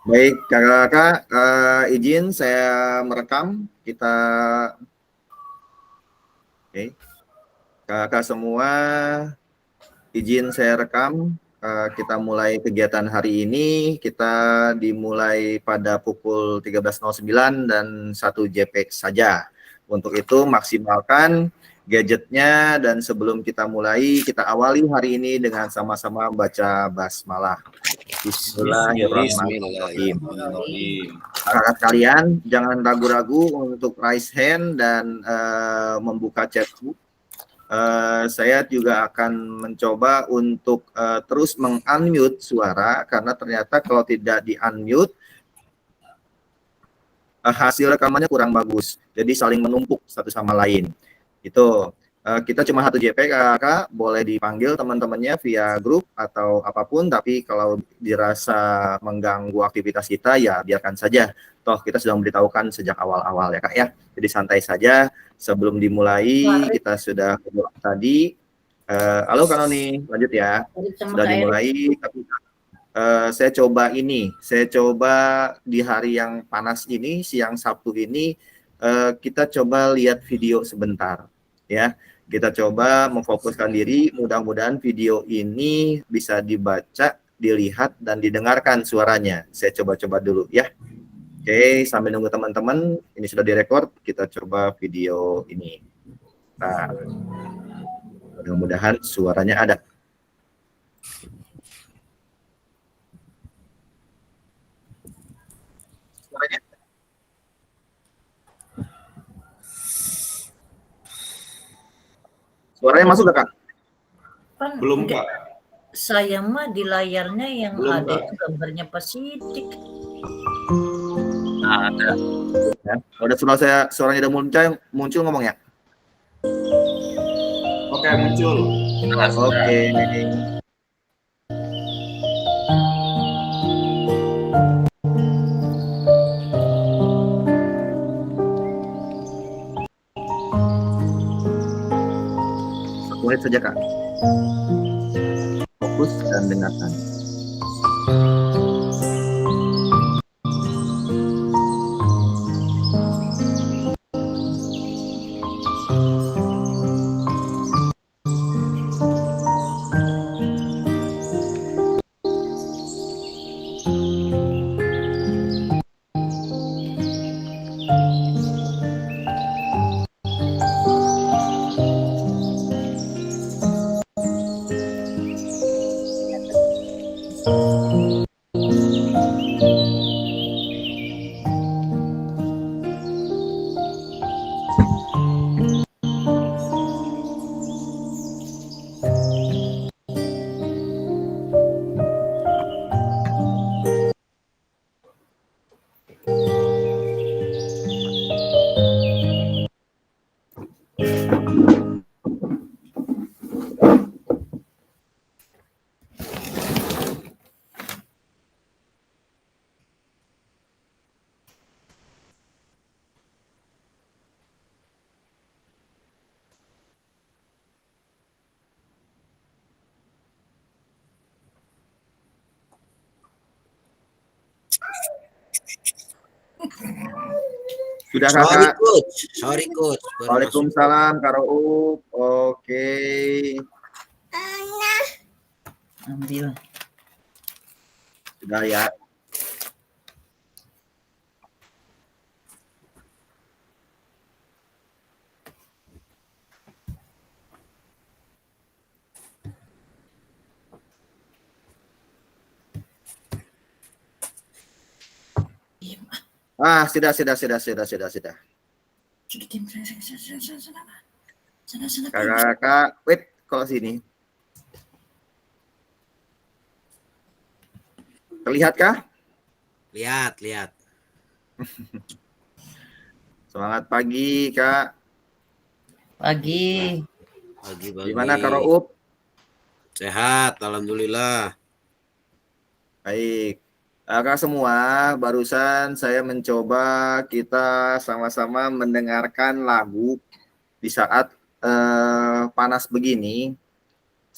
Baik, kakak-kakak, izin saya merekam. Kita, oke, kakak semua, izin saya rekam. Kita mulai kegiatan hari ini. Kita dimulai pada pukul 13.09 dan 1 JP saja. Untuk itu maksimalkan gadgetnya dan sebelum kita mulai, kita awali hari ini dengan sama-sama baca basmalah. Bismillahirrahmanirrahim. Kakak kalian jangan ragu-ragu untuk raise hand dan membuka chatbook. Saya juga akan mencoba untuk terus meng-unmute suara karena ternyata kalau tidak di-unmute hasil rekamannya kurang bagus. Jadi saling menumpuk satu sama lain. Itu kita cuma 1 JP kakak, boleh dipanggil teman-temannya via grup atau apapun, tapi kalau dirasa mengganggu aktivitas kita ya biarkan saja. Toh kita sudah memberitahukan sejak awal-awal ya kak ya. Jadi santai saja. Sebelum dimulai kita sudah tadi. Halo Kanoni, lanjut ya. Sudah dimulai, tapi saya coba di hari yang panas ini, siang Sabtu ini, kita coba lihat video sebentar, ya. Kita coba memfokuskan diri, mudah-mudahan video ini bisa dibaca, dilihat, dan didengarkan suaranya. Saya coba-coba dulu, ya. Oke, sambil nunggu teman-teman, ini sudah direkord, kita coba video ini. Nah, mudah-mudahan suaranya ada. Suaranya masuk gak, Kak? Belum, Pak. Saya mah di layarnya yang belum, ada Kak. itu gambarnya Pasifik. Nah, ada. Ya. Udah suaranya udah muncul ngomong ya? Oke, muncul. Oke. Menit saja Kak. Fokus dan dengarkan. Sudah Kakak? Sorry coach. Waalaikumsalam Kak Rauf. Oke. Ambil. Sudah ya. Sudah. Kakak, wait, kalau sini. Terlihatkah? Lihat. Semangat pagi, Kak. Pagi. Gimana Kak Rauf? Sehat, alhamdulillah. Baik. Kak semua, barusan saya mencoba kita sama-sama mendengarkan lagu di saat panas begini.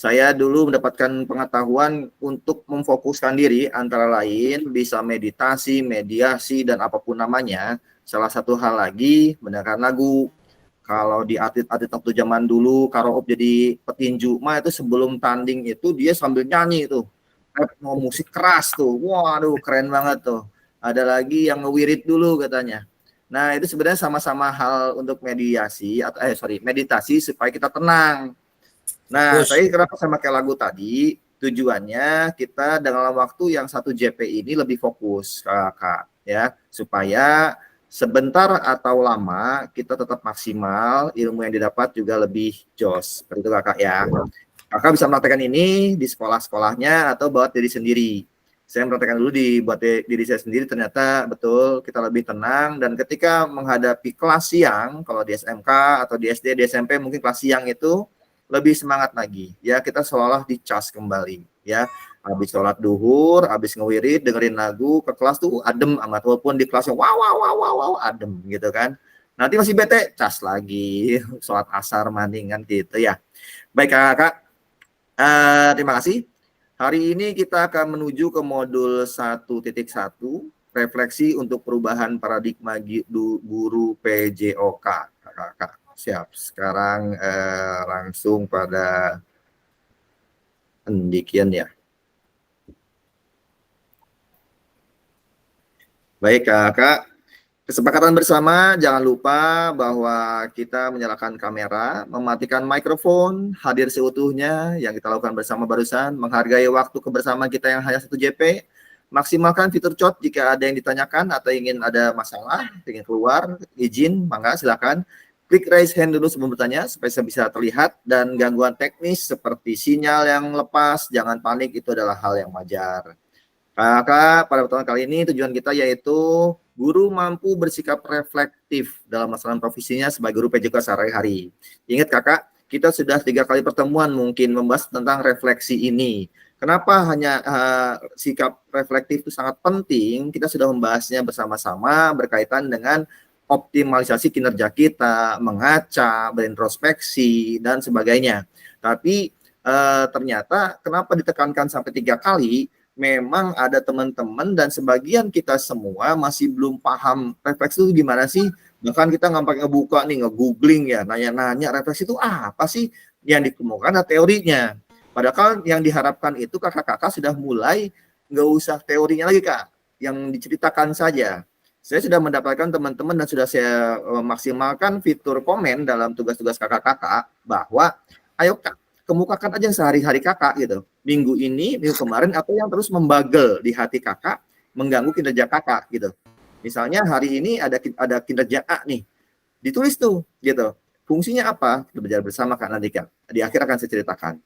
Saya dulu mendapatkan pengetahuan untuk memfokuskan diri, antara lain bisa meditasi, mediasi, dan apapun namanya. Salah satu hal lagi, mendengarkan lagu. Kalau di atlet-atlet waktu zaman dulu, Karo Op jadi petinju, mah itu sebelum tanding itu dia sambil nyanyi tuh. Mau musik keras tuh, waduh keren banget tuh. Ada lagi yang ngewirit dulu katanya. Nah itu sebenarnya sama-sama hal untuk mediasi, atau meditasi supaya kita tenang. Nah, Gus, saya kenapa sama kayak lagu tadi, tujuannya kita dalam waktu yang 1 JP ini lebih fokus, Kak, ya, supaya sebentar atau lama kita tetap maksimal, ilmu yang didapat juga lebih jos. Seperti itu Kakak ya. Kakak bisa mempraktekkan ini di sekolah-sekolahnya atau buat diri sendiri. Saya mempraktekkan dulu buat diri saya sendiri, ternyata betul kita lebih tenang, dan ketika menghadapi kelas siang, kalau di SMK atau di SD, di SMP mungkin kelas siang itu lebih semangat lagi. Ya, kita seolah dicas kembali. Ya, habis sholat duhur, habis ngewirid, dengerin lagu, ke kelas tuh adem amat. Walaupun di kelasnya wow, wow, wow, wow, wow, adem gitu kan. Nanti masih bete, cas lagi. Sholat asar, mandingan gitu ya. Baik kakak, terima kasih. Hari ini kita akan menuju ke modul 1.1, refleksi untuk perubahan paradigma guru PJOK. Kakak. Siap. Sekarang langsung pada pendikian ya. Baik kakak, kesepakatan bersama jangan lupa bahwa kita menyalakan kamera, mematikan mikrofon, hadir seutuhnya yang kita lakukan bersama barusan, menghargai waktu kebersamaan kita yang hanya 1 JP, maksimalkan fitur chat jika ada yang ditanyakan atau ingin ada masalah, ingin keluar, izin, mangga silakan. Klik raise hand dulu sebelum bertanya supaya saya bisa terlihat, dan gangguan teknis seperti sinyal yang lepas, jangan panik, itu adalah hal yang wajar. Kakak, pada pertemuan kali ini tujuan kita yaitu guru mampu bersikap reflektif dalam melaksanakan profesinya sebagai guru PJK sehari-hari. Ingat kakak, kita sudah 3 kali pertemuan mungkin membahas tentang refleksi ini. Kenapa hanya sikap reflektif itu sangat penting? Kita sudah membahasnya bersama-sama berkaitan dengan optimalisasi kinerja kita, mengaca, berintrospeksi, dan sebagainya. Tapi ternyata kenapa ditekankan sampai 3 kali? Memang ada teman-teman dan sebagian kita semua masih belum paham refleksi itu gimana sih. Bahkan kita nggak pakai ngebuka nih, nge-googling ya, nanya-nanya refleksi itu apa sih yang dikemukakan teorinya. Padahal yang diharapkan itu kakak-kakak sudah mulai nggak usah teorinya lagi kak, yang diceritakan saja. Saya sudah mendapatkan teman-teman dan sudah saya maksimalkan fitur komen dalam tugas-tugas kakak-kakak bahwa ayo kak, kemukakan aja sehari-hari kakak gitu. Minggu ini, minggu kemarin, apa yang terus membagel di hati kakak, mengganggu kinerja kakak gitu. Misalnya hari ini ada kinerja A nih, ditulis tuh gitu. Fungsinya apa? Kita belajar bersama kak nanti kak. Di akhir akan saya ceritakan.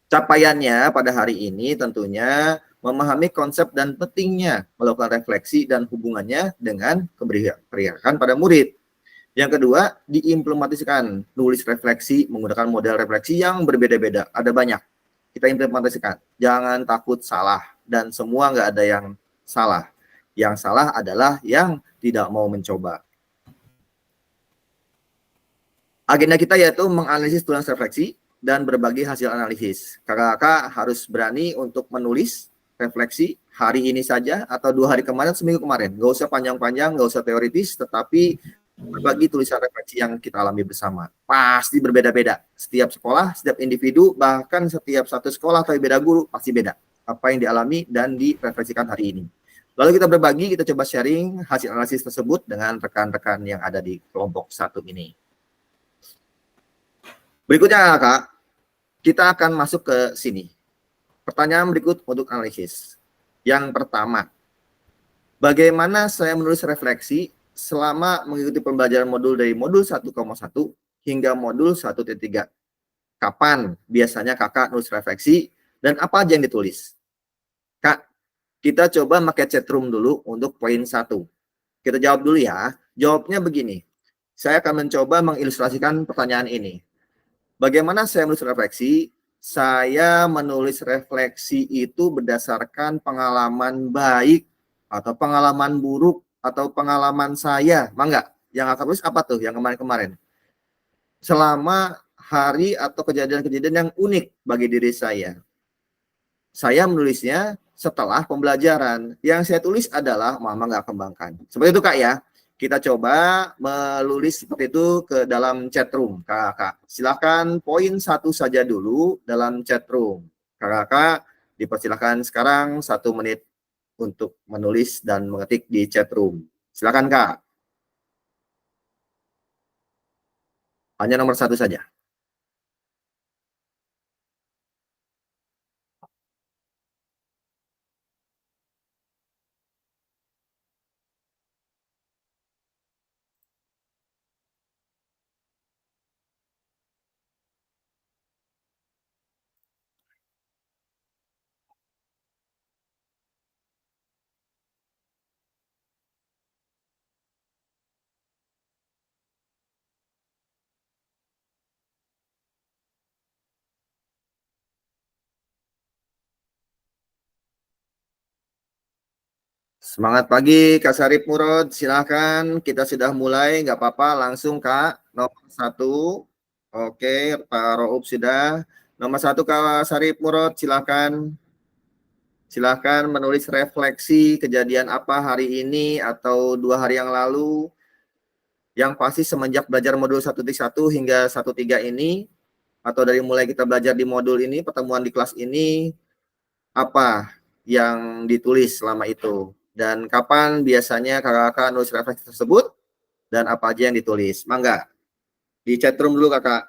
Capaiannya pada hari ini tentunya memahami konsep dan pentingnya melakukan refleksi dan hubungannya dengan keberpihakan pada murid. Yang kedua, diimplementasikan, nulis refleksi menggunakan model refleksi yang berbeda-beda, ada banyak. Kita implementasikan, jangan takut salah, dan semua nggak ada yang salah. Yang salah adalah yang tidak mau mencoba. Agenda kita yaitu menganalisis tulis refleksi dan berbagi hasil analisis. Kakak-kakak harus berani untuk menulis refleksi hari ini saja atau 2 hari kemarin, seminggu kemarin. Nggak usah panjang-panjang, nggak usah teoritis, tetapi berbagi tulisan refleksi yang kita alami bersama. Pasti berbeda-beda. Setiap sekolah, setiap individu, bahkan setiap satu sekolah atau beda guru, pasti beda. Apa yang dialami dan direfleksikan hari ini. Lalu kita berbagi, kita coba sharing hasil analisis tersebut dengan rekan-rekan yang ada di kelompok 1 ini. Berikutnya, Kak, kita akan masuk ke sini. Pertanyaan berikut untuk analisis. Yang pertama, bagaimana saya menulis refleksi selama mengikuti pembelajaran modul dari modul 1,1 hingga modul 1.3. Kapan biasanya kakak nulis refleksi dan apa aja yang ditulis? Kak, kita coba pakai chatroom dulu untuk poin 1. Kita jawab dulu ya. Jawabnya begini. Saya akan mencoba mengilustrasikan pertanyaan ini. Bagaimana saya menulis refleksi? Saya menulis refleksi itu berdasarkan pengalaman baik atau pengalaman buruk atau pengalaman saya. Mangga, yang akan tulis apa tuh yang kemarin-kemarin? Selama hari atau kejadian-kejadian yang unik bagi diri saya. Saya menulisnya setelah pembelajaran. Yang saya tulis adalah Mama nggak kembangkan. Seperti itu Kak ya. Kita coba menulis seperti itu ke dalam chat room, Kakak. Silahkan poin satu saja dulu dalam chat room. Kakak, dipersilahkan sekarang 1 menit untuk menulis dan mengetik di chat room. Silakan Kak. Hanya nomor 1 saja. Semangat pagi Kak Sarip Murad, silahkan kita sudah mulai, nggak apa-apa langsung Kak, nomor 1, oke Pak Roub sudah, nomor 1 Kak Sarip Murad, silahkan menulis refleksi kejadian apa hari ini atau 2 hari yang lalu, yang pasti semenjak belajar modul 1.1 hingga 1.3 ini, atau dari mulai kita belajar di modul ini, pertemuan di kelas ini, apa yang ditulis selama itu, dan kapan biasanya kakak-kakak nulis refleksi tersebut, dan apa aja yang ditulis. Mangga, di chat room dulu kakak.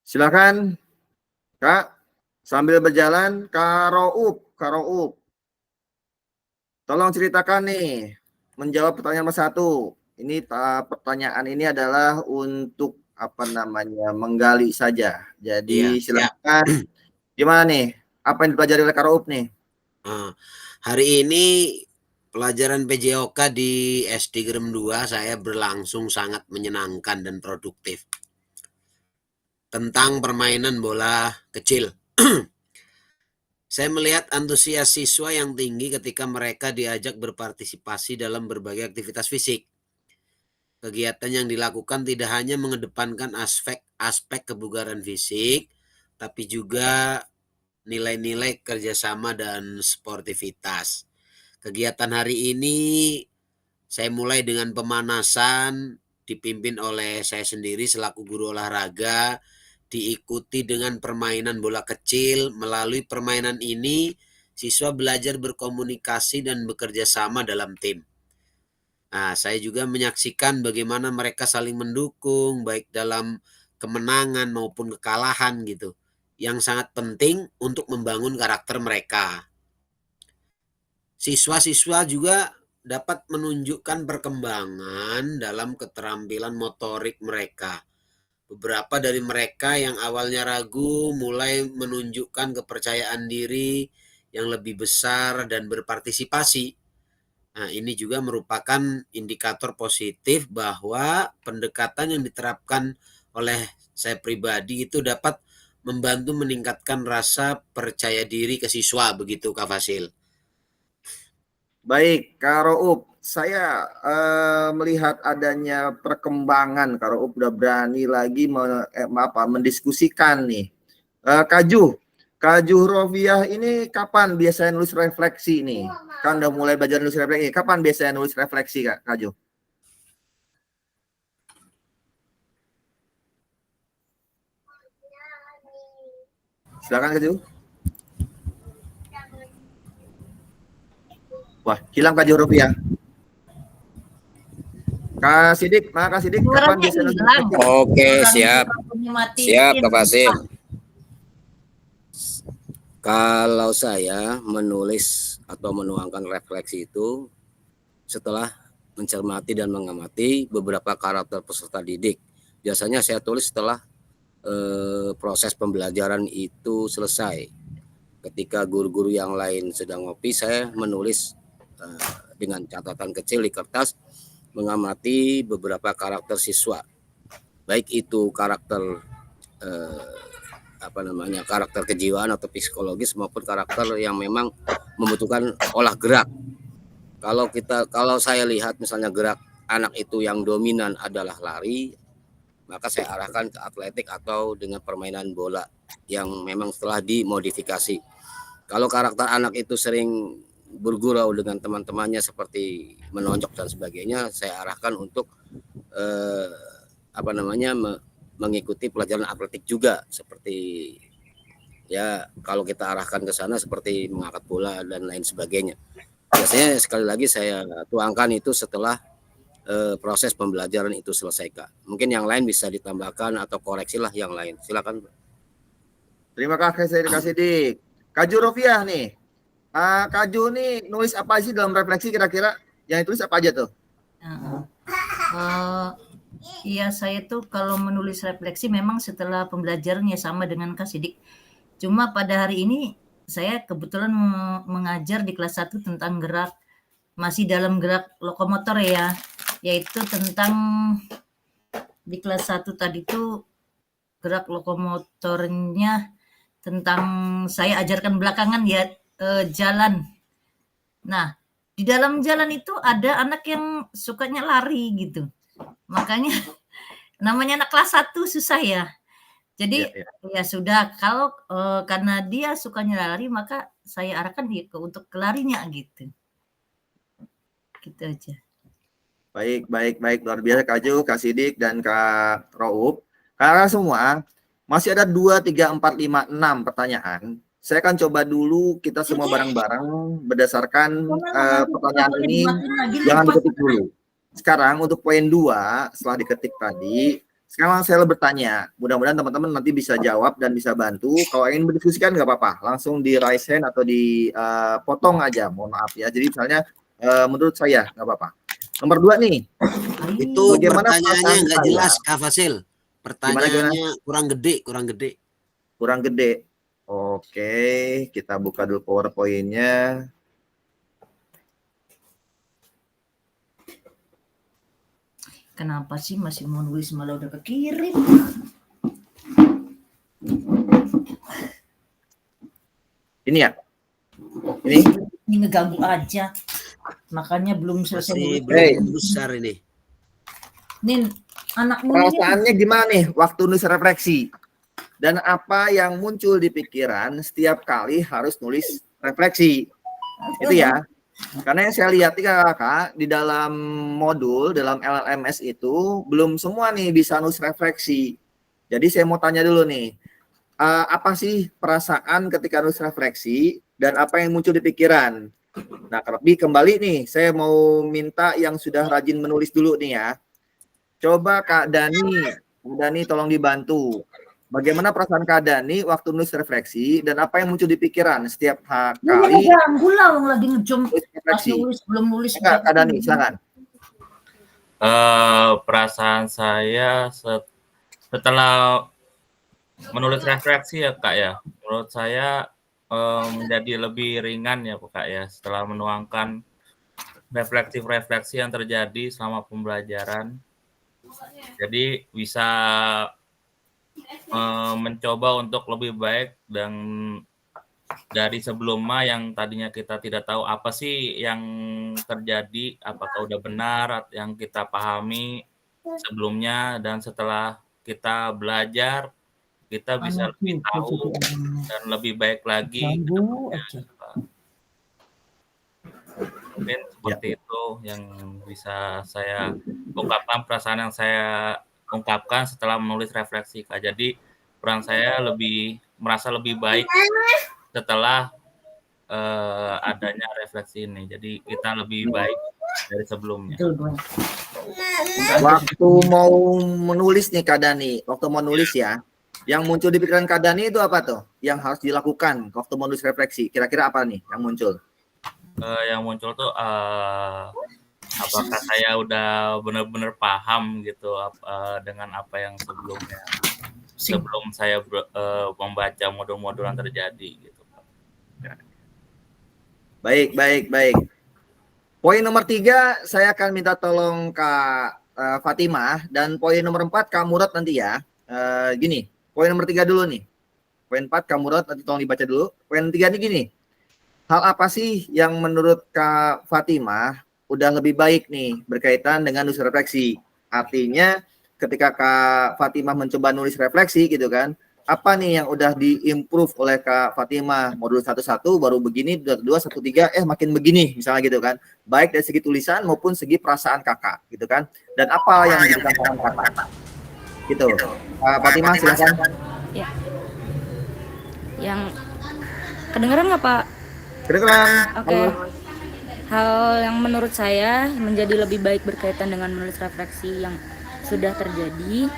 Silakan kak, sambil berjalan Kak Roub, tolong ceritakan nih, menjawab pertanyaan nomor 1. Ini pertanyaan ini adalah untuk apa namanya, menggali saja. Jadi Iya, siap. silakan, gimana nih, apa yang dipelajari oleh Kak Roub nih? Hari ini pelajaran PJOK di SD Gerem 2 saya berlangsung sangat menyenangkan dan produktif. Tentang permainan bola kecil. Saya melihat antusias siswa yang tinggi ketika mereka diajak berpartisipasi dalam berbagai aktivitas fisik. Kegiatan yang dilakukan tidak hanya mengedepankan aspek kebugaran fisik, tapi juga nilai-nilai kerjasama dan sportivitas. Kegiatan hari ini saya mulai dengan pemanasan dipimpin oleh saya sendiri selaku guru olahraga, diikuti dengan permainan bola kecil. Melalui permainan ini, siswa belajar berkomunikasi dan bekerja sama dalam tim. Nah, saya juga menyaksikan bagaimana mereka saling mendukung, baik dalam kemenangan maupun kekalahan gitu, yang sangat penting untuk membangun karakter mereka. Siswa-siswa juga dapat menunjukkan perkembangan dalam keterampilan motorik mereka. Beberapa dari mereka yang awalnya ragu mulai menunjukkan kepercayaan diri yang lebih besar dan berpartisipasi. Nah, ini juga merupakan indikator positif bahwa pendekatan yang diterapkan oleh saya pribadi itu dapat membantu meningkatkan rasa percaya diri ke siswa, begitu Kak Fasil. Baik, Kak Roub, saya melihat adanya perkembangan. Kak Roub udah berani lagi mendiskusikan nih. Kak Juhrofiah ini kapan biasanya nulis refleksi nih? Kan udah mulai belajar nulis refleksi. Kapan biasanya nulis refleksi Kak Juh? Silakan Kak Ju. Wah, hilang Kak Ju rupiah. Kak Sidik, Kak Sidik, kapan Suaranya bisa nulis hilang. refleksi? Oke, Orang siap. mikrofonnya matiin. Siap, Kak Fasil. Kalau saya menulis atau menuangkan refleksi itu setelah mencermati dan mengamati beberapa karakter peserta didik. Biasanya saya tulis setelah proses pembelajaran itu selesai. Ketika guru-guru yang lain sedang ngopi, saya menulis dengan catatan kecil di kertas, mengamati beberapa karakter siswa, baik itu karakter karakter kejiwaan atau psikologis maupun karakter yang memang membutuhkan olah gerak. Kalau saya lihat misalnya gerak anak itu yang dominan adalah lari, maka saya arahkan ke atletik atau dengan permainan bola yang memang setelah dimodifikasi. Kalau karakter anak itu sering bergurau dengan teman-temannya seperti menonjok dan sebagainya, saya arahkan untuk mengikuti pelajaran atletik juga, seperti ya kalau kita arahkan ke sana seperti mengangkat bola dan lain sebagainya. Biasanya sekali lagi saya tuangkan itu setelah proses pembelajaran itu selesai, Kak. Mungkin yang lain bisa ditambahkan atau koreksilah yang lain. Silakan. Terima kasih Kak Sidik. Kak Ju Rofiah nih. Kak Ju nih nulis apa sih dalam refleksi kira-kira? Yang ditulis apa aja tuh? Iya, saya tuh kalau menulis refleksi memang setelah pembelajaran ya sama dengan Kak Sidik. Cuma pada hari ini saya kebetulan mengajar di kelas 1 tentang gerak, masih dalam gerak lokomotor ya, yaitu tentang di kelas 1 tadi tuh gerak lokomotornya tentang saya ajarkan belakangan ya, jalan. Nah, di dalam jalan itu ada anak yang sukanya lari gitu. Makanya namanya anak kelas 1 susah ya. Jadi ya sudah, kalau karena dia sukanya lari maka saya arahkan dia untuk larinya gitu. Gitu aja. Baik, luar biasa Kak Ju, Kak Sidik dan Kak Roub. Kakak semua masih ada 2, 3, 4, 5, 6 pertanyaan. Saya akan coba dulu kita semua bareng-bareng berdasarkan pertanyaan ini, jangan diketik dulu. Sekarang untuk poin 2 setelah diketik tadi, sekarang saya bertanya, mudah-mudahan teman-teman nanti bisa jawab dan bisa bantu. Kalau ingin berdiskusikan nggak apa-apa, langsung di raise hand atau dipotong aja, mohon maaf ya. Jadi misalnya menurut saya nggak apa-apa. Nomor 2 nih, itu bagaimana pertanyaannya nggak saya? jelas, Kak Fasil. Pertanyaannya kurang gede. Kurang gede. Oke, kita buka dulu PowerPoint-nya. Kenapa sih masih mau nulis malah udah kekirim? Ini ya? Ini? Ini ngeganggu aja. Makanya belum selesai. Masih belum besar ini. Nin, anak perasaannya gimana nih waktu nulis refleksi? Dan apa yang muncul di pikiran setiap kali harus nulis refleksi? Itu ya. Karena yang saya lihat kakak di dalam modul, dalam LLMS itu belum semua nih bisa nulis refleksi. Jadi saya mau tanya dulu nih, apa sih perasaan ketika nulis refleksi dan apa yang muncul di pikiran? Nah, lebih kembali nih, saya mau minta yang sudah rajin menulis dulu nih ya. Coba Kak Dani tolong dibantu. Bagaimana perasaan Kak Dani waktu nulis refleksi dan apa yang muncul di pikiran setiap kali? Ganggu lah, lagi ngejom refleksi. belum nulis. Enggak, Kak Dani, silakan. Perasaan saya setelah menulis refleksi ya Kak ya, menurut saya menjadi lebih ringan ya Kak ya, setelah menuangkan refleksi yang terjadi selama pembelajaran. Jadi bisa mencoba untuk lebih baik dan dari sebelumnya yang tadinya kita tidak tahu apa sih yang terjadi, apakah udah benar yang kita pahami sebelumnya, dan setelah kita belajar kita bisa lebih tahu dan lebih baik lagi. Mungkin seperti itu yang bisa saya ungkapkan, perasaan yang saya ungkapkan setelah menulis refleksi Kak. Jadi peran saya lebih merasa lebih baik setelah adanya refleksi ini. Jadi kita lebih baik dari sebelumnya. Betul, Bang. Waktu mau menulis nih Kak Dani, waktu mau nulis ya, yang muncul di pikiran Kak Dani itu apa tuh? Yang harus dilakukan waktu mau nulis refleksi? Kira-kira apa nih yang muncul? Yang muncul tuh apakah saya udah benar-benar paham gitu dengan apa yang sebelumnya, sebelum saya membaca modul-modul yang terjadi gitu. Baik. Poin nomor 3 saya akan minta tolong Kak Fatimah, dan poin nomor 4 Kak Murad nanti ya. Gini, poin nomor 3 dulu nih. Poin 4 Kak Murad nanti tolong dibaca dulu. Poin 3 nih gini. Hal apa sih yang menurut Kak Fatimah udah lebih baik nih berkaitan dengan nulis refleksi? Artinya ketika Kak Fatimah mencoba nulis refleksi gitu kan, apa nih yang udah diimprove oleh Kak Fatimah? Modul 1 baru begini, 2 1 3 makin begini misalnya gitu kan. Baik dari segi tulisan maupun segi perasaan Kakak gitu kan. Dan apa yang menjadi tantangan Kakak? Gitu. Kak Fatimah silakan. Ya. Yang kedengeran nggak Pak? Kedengeran. Oke. Hal yang menurut saya menjadi lebih baik berkaitan dengan menulis refleksi yang sudah terjadi,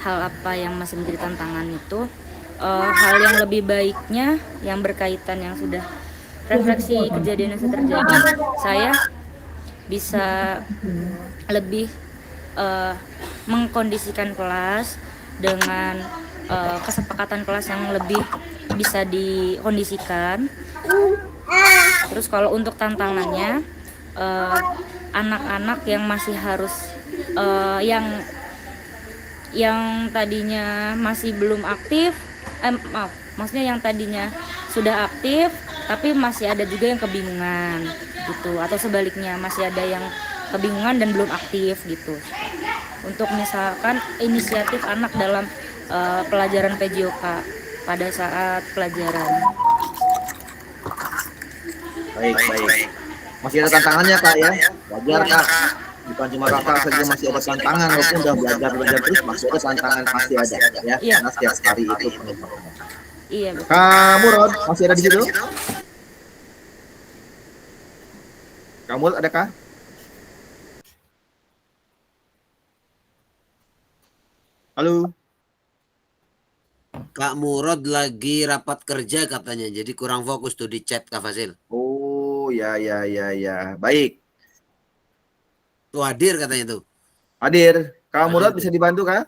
hal apa yang masih menjadi tantangan itu, hal yang lebih baiknya yang berkaitan yang sudah refleksi kejadian yang sudah terjadi, saya bisa lebih mengkondisikan kelas dengan kesepakatan kelas yang lebih bisa dikondisikan. Terus kalau untuk tantangannya, anak-anak yang masih harus yang tadinya masih belum aktif, maksudnya yang tadinya sudah aktif tapi masih ada juga yang kebingungan gitu, atau sebaliknya masih ada yang kebingungan dan belum aktif gitu. Untuk misalkan inisiatif anak dalam pelajaran PJOK pada saat pelajaran. Baik. Masih ada tantangannya Kak ya. Wajar Kak. Bukan cuma Kakak saja masih ada tantangan, walaupun udah belajar terus masih ada tantangan, pasti ada ya. Iya. Karena setiap hari itu penuh tantangan. Iya betul. Kak Murad masih ada di situ? Kak Murad ada kah? Halo. Kak Murad lagi rapat kerja katanya, jadi kurang fokus tuh di chat Kak Fasil. Oh ya. Baik. Tuh hadir katanya tuh. Hadir. Kak Murad bisa dibantu kah?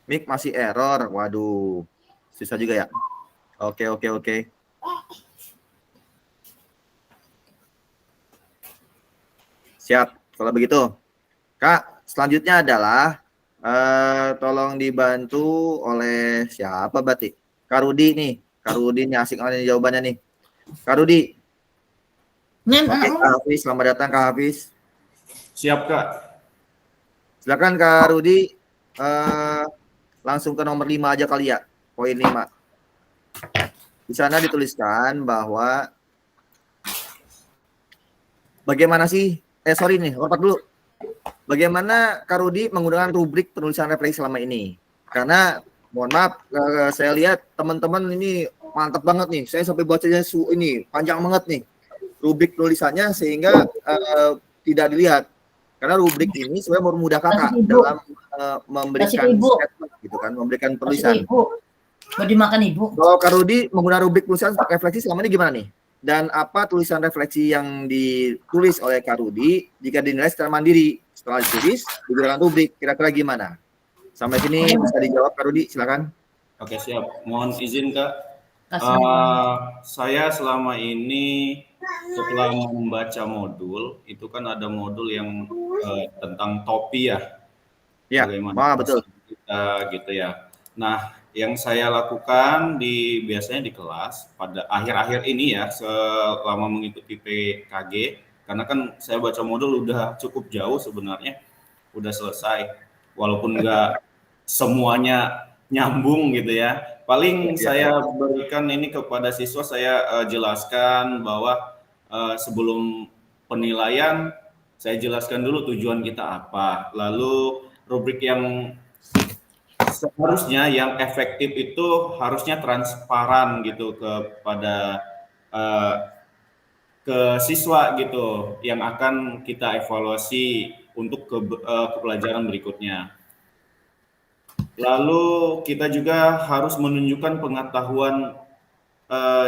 Mic masih error. Waduh. Susah juga ya. Oke. Siap. Kalau begitu. Kak, selanjutnya adalah tolong dibantu oleh siapa berarti? Kak Rudi nih. Kak Rudi nih asik banget jawabannya nih. Kak Rudi. Oke, Kak Hafiz, selamat datang Kak Hafiz. Siap Kak. Silakan Kak Rudi. Langsung ke nomor 5 aja kali ya. Poin 5. Di sana dituliskan bahwa bagaimana sih nomor 4 dulu. Bagaimana Kak Rudi menggunakan rubrik penulisan refleksi selama ini? Karena mohon maaf, saya lihat teman-teman ini mantap banget nih. Saya sampai bacanya ini panjang banget nih rubrik tulisannya sehingga tidak dilihat. Karena rubrik ini sebenarnya memudahkan Kakak dalam memberikan statement gitu kan, memberikan tulisan. Mau dimakan Ibu. Kalau Kak Rudi menggunakan rubrik tulisan refleksi selama ini gimana nih? Dan apa tulisan refleksi yang ditulis oleh Kak Rudi jika dinilai secara mandiri? Setelah ditulis, digunakan rubrik, kira-kira gimana? Sampai sini bisa dijawab Kak Rudi, silakan. Oke siap. Mohon izin Kak. Saya selama ini setelah membaca modul, itu kan ada modul yang tentang topi ya. Ya, betul. Kita gitu ya. Nah, yang saya lakukan biasanya di kelas pada akhir-akhir ini ya, selama mengikuti PKG, karena kan saya baca modul udah cukup jauh sebenarnya, udah selesai, walaupun nggak semuanya nyambung gitu ya. Paling saya berikan ini kepada siswa, saya jelaskan bahwa sebelum penilaian saya jelaskan dulu tujuan kita apa. Lalu rubrik yang seharusnya yang efektif itu harusnya transparan gitu kepada ke siswa gitu yang akan kita evaluasi untuk ke pelajaran berikutnya. Lalu kita juga harus menunjukkan pengetahuan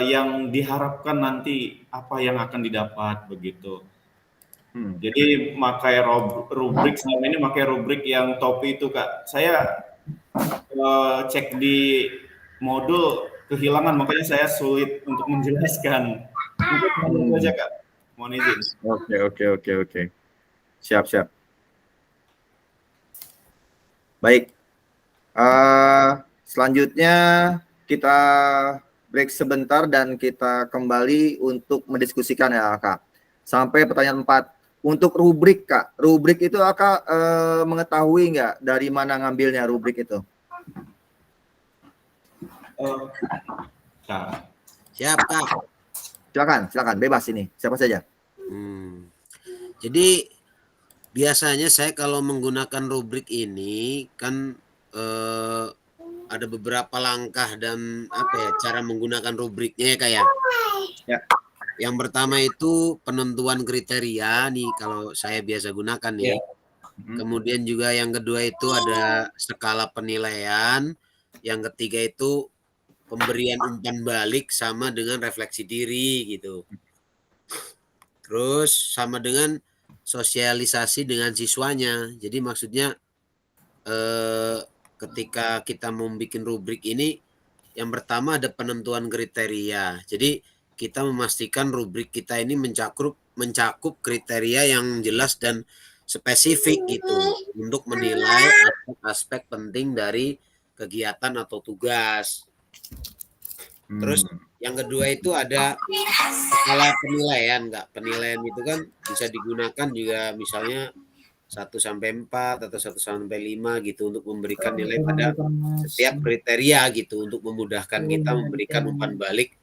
yang diharapkan nanti apa yang akan didapat begitu. Jadi pakai rubrik selama ini pakai rubrik yang topi itu Kak. Saya cek di modul kehilangan, makanya saya sulit untuk menjelaskan. Mungkin itu aja Kak. Mohon izin. Oke. Siap. Baik. Selanjutnya kita break sebentar dan kita kembali untuk mendiskusikan ya Kak. Sampai pertanyaan 4. Untuk rubrik Kak, rubrik itu Kak mengetahui nggak dari mana ngambilnya rubrik itu? Kak. Siap, Kak. Silakan, bebas ini, siapa saja. Jadi biasanya saya kalau menggunakan rubrik ini kan ada beberapa langkah dan cara menggunakan rubriknya ya Kak ya. Ya. Yang pertama itu penentuan kriteria nih kalau saya biasa gunakan nih. Ya. Kemudian juga yang kedua itu ada skala penilaian. Yang ketiga itu pemberian umpan balik sama dengan refleksi diri gitu. Terus sama dengan sosialisasi dengan siswanya. Jadi maksudnya ketika kita mau bikin rubrik ini, yang pertama ada penentuan kriteria. Jadi kita memastikan rubrik kita ini mencakup kriteria yang jelas dan spesifik gitu untuk menilai aspek penting dari kegiatan atau tugas. Terus yang kedua itu ada skala penilaian, penilaian itu kan bisa digunakan juga misalnya 1-4 atau 1-5 gitu untuk memberikan nilai pada setiap kriteria gitu untuk memudahkan kita memberikan umpan balik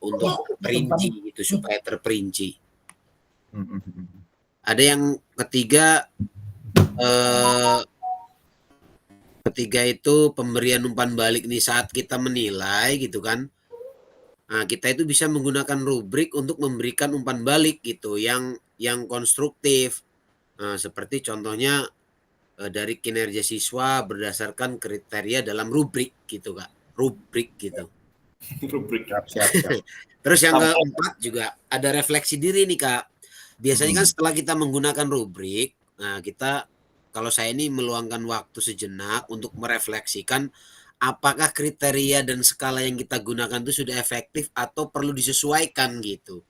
untuk perinci gitu supaya terperinci. Ada yang ketiga itu pemberian umpan balik nih saat kita menilai gitu kan. Nah, kita itu bisa menggunakan rubrik untuk memberikan umpan balik gitu yang konstruktif. Nah, seperti contohnya dari kinerja siswa berdasarkan kriteria dalam rubrik gitu Kak. Rubrik gitu. Rubrik. Siap. Terus yang keempat juga ada refleksi diri nih Kak. Biasanya kan setelah kita menggunakan rubrik, nah kita kalau saya ini meluangkan waktu sejenak untuk merefleksikan apakah kriteria dan skala yang kita gunakan itu sudah efektif atau perlu disesuaikan gitu.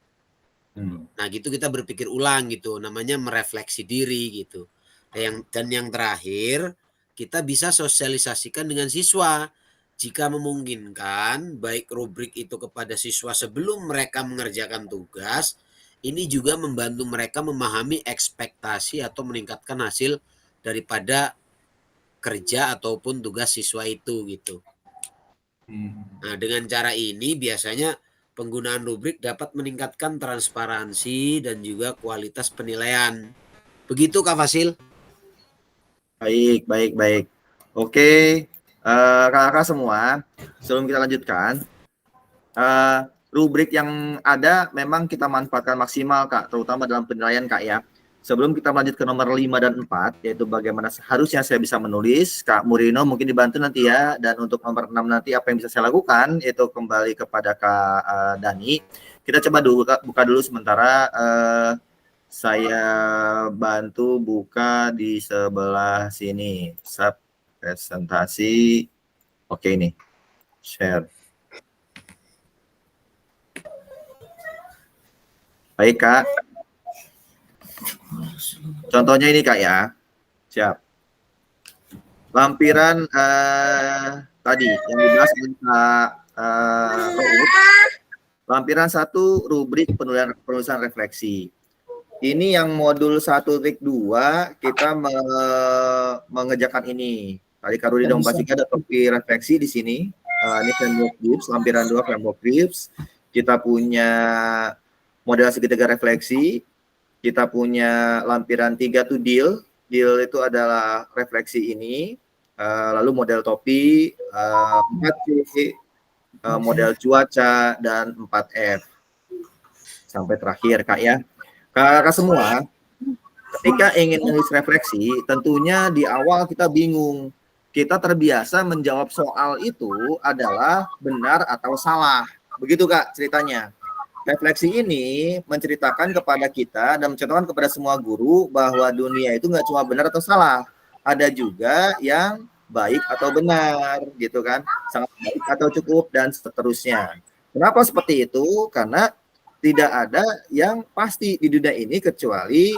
Nah gitu kita berpikir ulang gitu, namanya merefleksi diri gitu. Dan yang terakhir kita bisa sosialisasikan dengan siswa. Jika memungkinkan, baik rubrik itu kepada siswa sebelum mereka mengerjakan tugas, ini juga membantu mereka memahami ekspektasi atau meningkatkan hasil daripada kerja ataupun tugas siswa itu gitu. Nah, dengan cara ini biasanya penggunaan rubrik dapat meningkatkan transparansi dan juga kualitas penilaian. Begitu Kak Fasil? Baik. Oke. Kakak semua, sebelum kita lanjutkan, rubrik yang ada memang kita manfaatkan maksimal Kak, terutama dalam penilaian Kak ya. Sebelum kita lanjut ke nomor 5 dan 4, yaitu bagaimana harusnya saya bisa menulis, Kak Murino mungkin dibantu nanti ya. Dan untuk nomor 6 nanti apa yang bisa saya lakukan, itu kembali kepada Kak Dani. Kita coba dulu buka dulu sementara. Saya bantu buka di sebelah sini. Presentasi. Oke ini. Share. Baik Kak. Contohnya ini Kak ya. Siap. Lampiran tadi yang dibahas Kak Rout. Lampiran 1 rubrik penulisan refleksi. Ini yang modul 1 trik 2 kita mengerjakan ini. Tadi Kak Rudi udah membacakan ada topik refleksi di sini. Ini framework grips, lampiran 2 framework grips. Kita punya model segitiga refleksi. Kita punya lampiran 3 tuh deal. Deal itu adalah refleksi ini. Lalu model topi, 4C, model cuaca, dan 4F. Sampai terakhir, Kak ya. Kakak semua, ketika ingin menulis refleksi, tentunya di awal kita bingung. Kita terbiasa menjawab soal itu adalah benar atau salah. Begitu Kak ceritanya. Refleksi ini menceritakan kepada kita dan mencontohkan kepada semua guru bahwa dunia itu nggak cuma benar atau salah. Ada juga yang baik atau benar, gitu kan. Sangat baik atau cukup, dan seterusnya. Kenapa seperti itu? Karena tidak ada yang pasti di dunia ini kecuali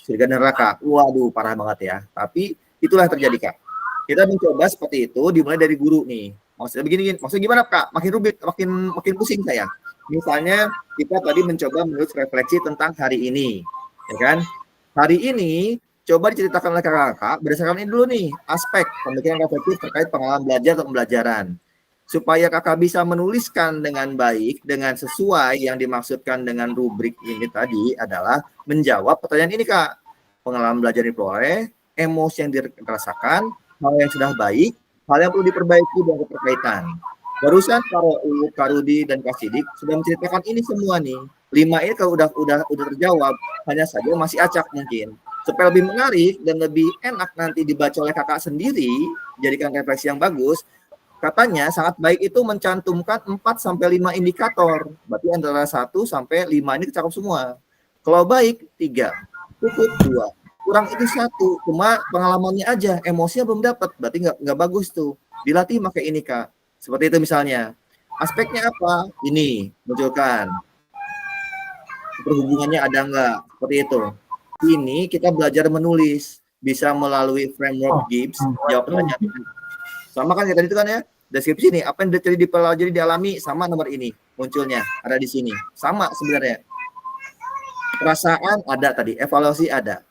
surga dan neraka. Waduh, parah banget ya. Tapi itulah yang terjadi, Kak. Kita mencoba seperti itu dimulai dari guru nih. Maksudnya gimana, Kak? Makin rumit, makin pusing saya. Misalnya kita tadi mencoba menulis refleksi tentang hari ini, ya kan? Hari ini coba diceritakan oleh kakak berdasarkan ini dulu nih, aspek pemikiran reflektif terkait pengalaman belajar atau pembelajaran. Supaya kakak bisa menuliskan dengan baik, dengan sesuai yang dimaksudkan dengan rubrik ini tadi adalah menjawab pertanyaan ini, Kak. Pengalaman belajar diperoleh, emosi yang dirasakan, hal yang sudah baik, hal yang perlu diperbaiki dan keterkaitan. Barusan Kak Rudi dan Kak Sidik sudah menceritakan ini semua nih. 5 ini kalau udah terjawab, hanya saja masih acak mungkin. Supaya lebih menarik dan lebih enak nanti dibaca oleh kakak sendiri, jadikan refleksi yang bagus, katanya sangat baik itu mencantumkan 4-5 indikator. Berarti antara 1-5 ini kecakap semua. Kalau baik 3, cukup 2, kurang itu 1, cuma pengalamannya aja, emosinya belum dapat, berarti nggak bagus tuh. Dilatih pakai ini, Kak. Seperti itu misalnya. Aspeknya apa? Ini, munculkan. Perhubungannya ada nggak? Seperti itu. Ini kita belajar menulis. Bisa melalui framework Gibbs. Jawab pertanyaan. Sama kan kayak tadi itu kan ya? Deskripsi nih, apa yang dipelajari dialami sama nomor ini. Munculnya, ada di sini. Sama sebenarnya. Perasaan ada tadi, evaluasi ada.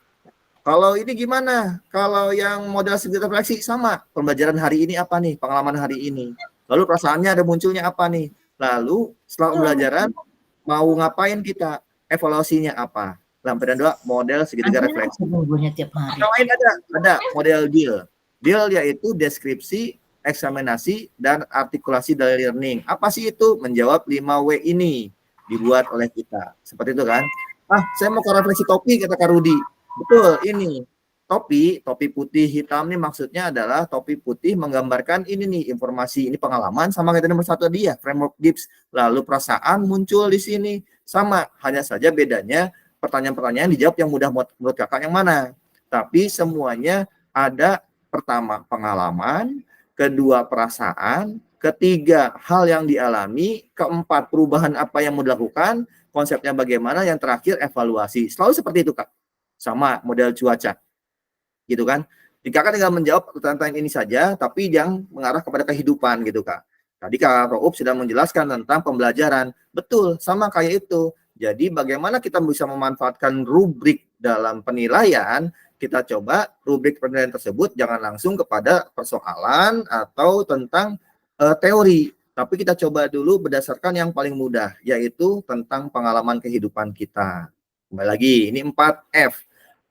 Kalau ini gimana? Kalau yang model segitiga refleksi sama. Pembelajaran hari ini apa nih? Pengalaman hari ini. Lalu perasaannya ada munculnya apa nih? Lalu setelah pembelajaran mau ngapain kita? Evaluasinya apa? Lampiran 2 model segitiga refleksi. Tiap hari. Yang lain ada model deal. Deal yaitu deskripsi, eksaminasi, dan artikulasi dari learning. Apa sih itu? Menjawab 5W ini dibuat oleh kita. Seperti itu kan? Saya mau ke refleksi topi, kata Kak Rudi. Betul, ini. Topi putih hitam nih maksudnya adalah topi putih menggambarkan ini nih informasi, ini pengalaman sama kayak nomor 1 dia, framework Gibbs. Lalu perasaan muncul di sini sama, hanya saja bedanya pertanyaan-pertanyaan dijawab yang mudah menurut kakak yang mana. Tapi semuanya ada, pertama pengalaman, kedua perasaan, ketiga hal yang dialami, keempat perubahan apa yang mau dilakukan, konsepnya bagaimana, yang terakhir evaluasi. Selalu seperti itu, Kak. Sama model cuaca. Gitu kan? Kakak tinggal menjawab tentang ini saja, tapi yang mengarah kepada kehidupan gitu, Kak. Tadi Kak Roub sudah menjelaskan tentang pembelajaran. Betul, sama kayak itu. Jadi bagaimana kita bisa memanfaatkan rubrik dalam penilaian, kita coba rubrik penilaian tersebut jangan langsung kepada persoalan atau tentang teori. Tapi kita coba dulu berdasarkan yang paling mudah, yaitu tentang pengalaman kehidupan kita. Kembali lagi, ini 4F.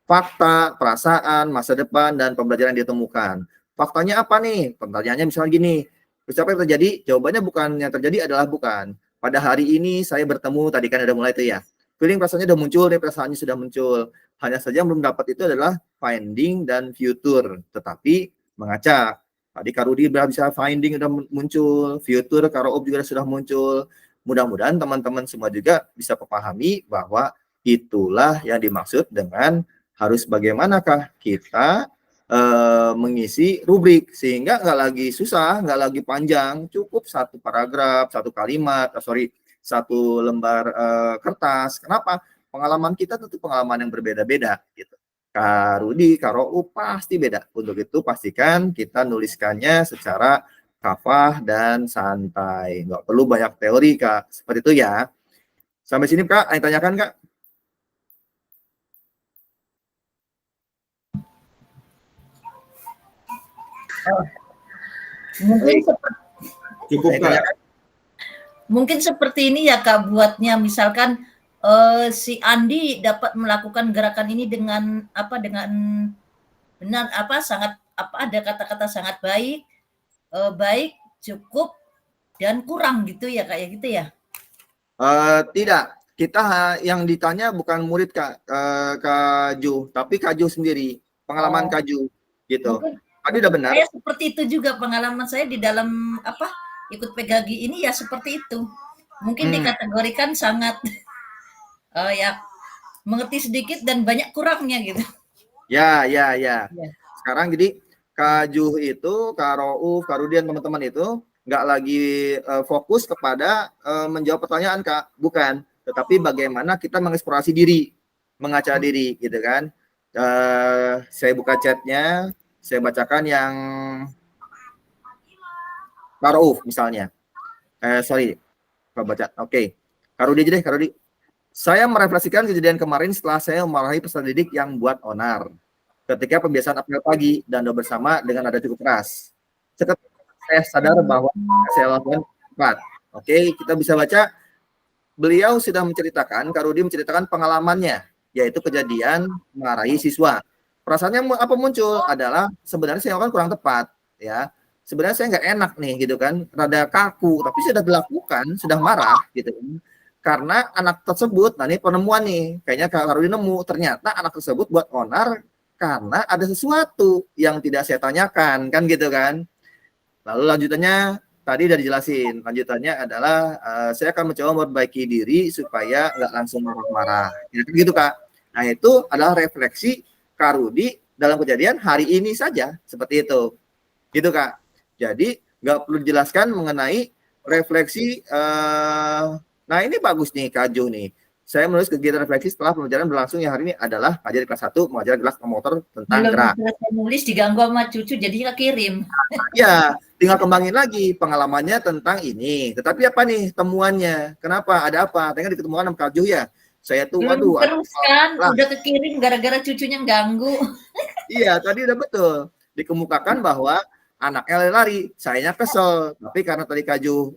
Fakta, perasaan, masa depan, dan pembelajaran yang ditemukan. Faktanya apa nih? Pertanyaannya misalnya gini, apa yang terjadi? Jawabannya bukan yang terjadi adalah bukan. Pada hari ini saya bertemu, tadi kan udah mulai itu ya. Feeling perasaannya udah muncul, perasaannya sudah muncul. Hanya saja yang belum dapat itu adalah finding dan future. Tetapi mengacak. Tadi Kak Rudi bisa finding udah muncul, future Kak Roub juga sudah muncul. Mudah-mudahan teman-teman semua juga bisa memahami bahwa itulah yang dimaksud dengan harus bagaimanakah kita mengisi rubrik sehingga nggak lagi susah, nggak lagi panjang, cukup 1 paragraf, 1 kalimat, 1 lembar kertas. Kenapa? Pengalaman kita tentu pengalaman yang berbeda-beda gitu. Kak Rudi, Kak Roub pasti beda. Untuk itu pastikan kita nuliskannya secara kafah dan santai. Nggak perlu banyak teori, Kak. Seperti itu ya. Sampai sini, Kak. Ada yang tanyakan, Kak? Cukup, Kak. Mungkin seperti ini ya Kak buatnya, misalkan si Andi dapat melakukan gerakan ini dengan apa, dengan benar, apa, sangat, apa, ada kata-kata sangat baik, baik, cukup, dan kurang gitu ya, Kak, ya, gitu ya? Tidak, kita yang ditanya bukan murid Kak Ju, tapi Kak Ju sendiri, pengalaman Oh, Kak Ju, gitu. mungkin Tadi udah benar. saya seperti itu juga pengalaman saya di dalam, apa, ikut PKG ini ya seperti itu. Mungkin dikategorikan sangat, ya mengerti sedikit dan banyak kurangnya gitu. Ya. Ya. Sekarang jadi Kak Juh itu, Kak Rauf, Kak Rudian, teman-teman itu nggak lagi fokus kepada menjawab pertanyaan, Kak. Bukan. Tetapi bagaimana kita mengeksplorasi diri, mengaca diri, gitu kan. Saya buka chatnya, saya bacakan yang Kak Rauf misalnya. Sorry, Kak baca. Oke. Kak Rudi aja deh, Kak Rudi. Saya merefleksikan kejadian kemarin setelah saya memarahi peserta didik yang buat onar. Ketika pembiasaan apel pagi dan doa bersama dengan nada cukup keras. Seketika saya sadar bahwa saya lakukan tepat. Oke, kita bisa baca. Beliau sudah menceritakan, Kak Rudi menceritakan pengalamannya, yaitu kejadian memarahi siswa. Perasaannya apa muncul adalah sebenarnya saya lakukan kurang tepat, ya. Sebenarnya saya nggak enak nih, gitu kan, rada kaku, tapi sudah dilakukan, sudah marah, gitu kan. Karena anak tersebut, nah ini penemuan nih, kayaknya Kak Rudi nemu, ternyata anak tersebut buat onar karena ada sesuatu yang tidak saya tanyakan, kan gitu kan. Lalu lanjutannya tadi udah dijelasin, lanjutannya adalah saya akan mencoba memperbaiki diri supaya nggak langsung marah-marah, gitu Kak. Nah itu adalah refleksi Kak Rudi dalam kejadian hari ini saja, seperti itu, gitu Kak. Jadi nggak perlu dijelaskan mengenai refleksi. Nah ini bagus nih Kak Jo nih. Saya menulis kegiatan refleksi setelah pembelajaran berlangsung yang hari ini adalah ajar di kelas 1 mengajar kelas motor tentang Belum gerak. selesai nulis diganggu sama cucu, jadinya kirim. Ya, tinggal kembangin lagi pengalamannya tentang ini. Tetapi apa nih temuannya? Kenapa? Ada apa? Tadi diketemukan sama Kak Jo ya. Saya tuh, Belum waduh, terus kan, lah. udah kekirim gara-gara cucunya ganggu. Iya, tadi udah betul. Dikemukakan bahwa anaknya lari-lari, sayanya kesel. Tapi karena tadi Kak Jo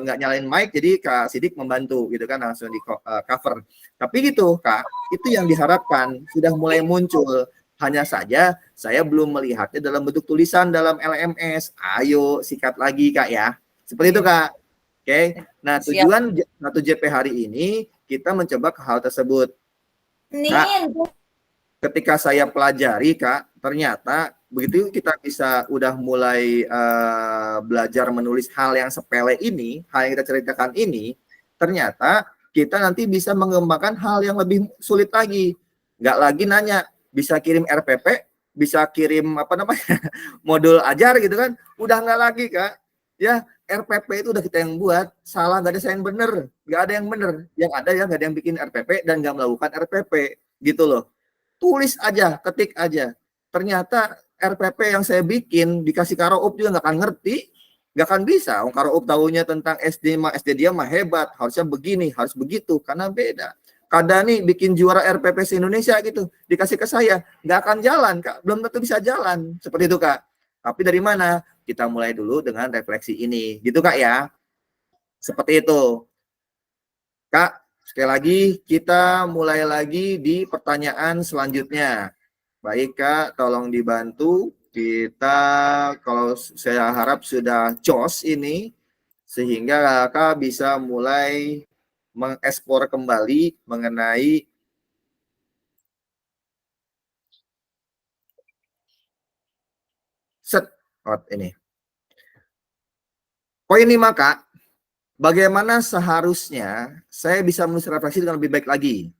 nggak nyalain mic, jadi Kak Sidik membantu gitu kan, langsung di cover. Tapi gitu Kak, itu yang diharapkan sudah mulai muncul. Hanya saja saya belum melihatnya dalam bentuk tulisan dalam LMS. Ayo sikat lagi Kak ya. Seperti itu Kak. Oke. Nah, tujuan 1JP hari ini kita mencoba hal tersebut. Kak, ketika saya pelajari Kak, ternyata begitu kita bisa udah mulai belajar menulis hal yang sepele ini, hal yang kita ceritakan ini, ternyata kita nanti bisa mengembangkan hal yang lebih sulit lagi. Nggak lagi nanya, bisa kirim RPP, bisa kirim apa namanya modul ajar gitu kan, udah nggak lagi Kak. Ya, RPP itu udah kita yang buat, salah nggak ada saya yang bener, nggak ada yang bener, yang ada ya nggak ada yang bikin RPP dan nggak melakukan RPP gitu loh. Tulis aja, ketik aja. Ternyata RPP yang saya bikin dikasih Kak Rauf juga nggak akan ngerti, nggak akan bisa. Kak Rauf tahunya tentang SD dia mah hebat, harusnya begini, harus begitu, karena beda. Kadani bikin juara RPP se-Indonesia gitu, dikasih ke saya, nggak akan jalan Kak, belum tentu bisa jalan, seperti itu Kak. Tapi dari mana? Kita mulai dulu dengan refleksi ini, gitu Kak ya. Seperti itu. Kak, sekali lagi kita mulai lagi di pertanyaan selanjutnya. Baik Kak, tolong dibantu. Kita, kalau saya harap sudah jos ini, sehingga Kakak bisa mulai mengeksplor kembali mengenai ini. Poin 5 Kak, bagaimana seharusnya saya bisa menulis refleksi dengan lebih baik lagi?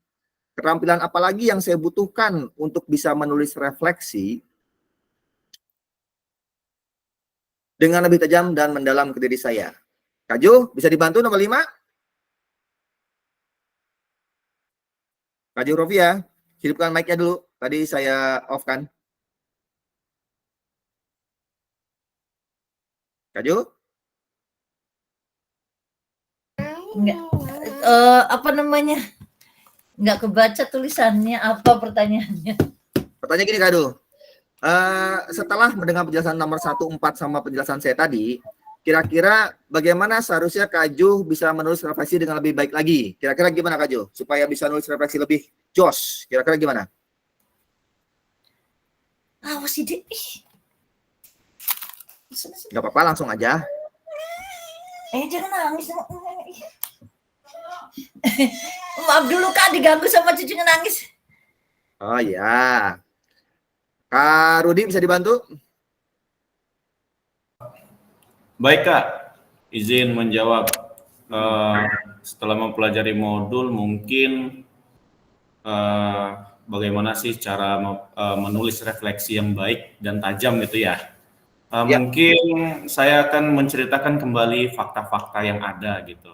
Keterampilan apa lagi yang saya butuhkan untuk bisa menulis refleksi dengan lebih tajam dan mendalam ke diri saya? Kak Jo, bisa dibantu nomor 5? Kak Jo Rovia, hidupkan mic-nya dulu. Tadi saya off kan. Kak Jo? Enggak, apa namanya? Nggak kebaca tulisannya, apa pertanyaannya? Pertanyaan gini Kak Jo. Setelah mendengar penjelasan nomor 1, 4 sama penjelasan saya tadi, Kira-kira bagaimana seharusnya Kak Jo bisa menulis refleksi dengan lebih baik lagi? Kira-kira gimana Kak Jo? Supaya bisa nulis refleksi lebih jos. Kira-kira gimana? Awas ide. Gak apa-apa, langsung aja. Jangan nangis. Maaf dulu Kak, diganggu sama cucunya nangis. Oh ya. Kak Rudi bisa dibantu? Baik Kak, izin menjawab. Setelah mempelajari modul, mungkin bagaimana sih cara menulis refleksi yang baik dan tajam gitu ya. Ya. Mungkin saya akan menceritakan kembali fakta-fakta yang ada gitu.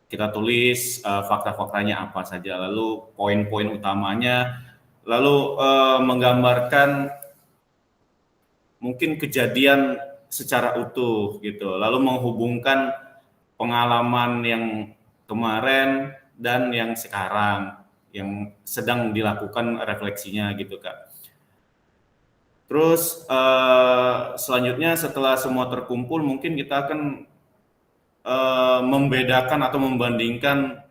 Kita tulis fakta-faktanya apa saja, lalu poin-poin utamanya, lalu menggambarkan mungkin kejadian secara utuh gitu, lalu menghubungkan pengalaman yang kemarin dan yang sekarang yang sedang dilakukan refleksinya gitu Kak. Terus selanjutnya setelah semua terkumpul mungkin kita akan membedakan atau membandingkan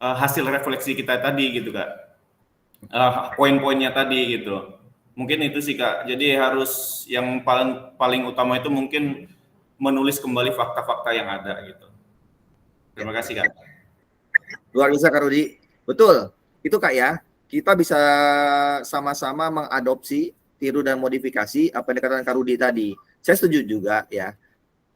hasil refleksi kita tadi gitu Kak, poin-poinnya tadi gitu. Mungkin itu sih Kak. Jadi harus yang paling utama itu mungkin menulis kembali fakta-fakta yang ada gitu. Terima kasih Kak. Luar biasa Kak Rudi. Betul. Itu Kak ya. Kita bisa sama-sama mengadopsi, tiru dan modifikasi apa yang dikatakan Kak Rudi tadi. Saya setuju juga ya.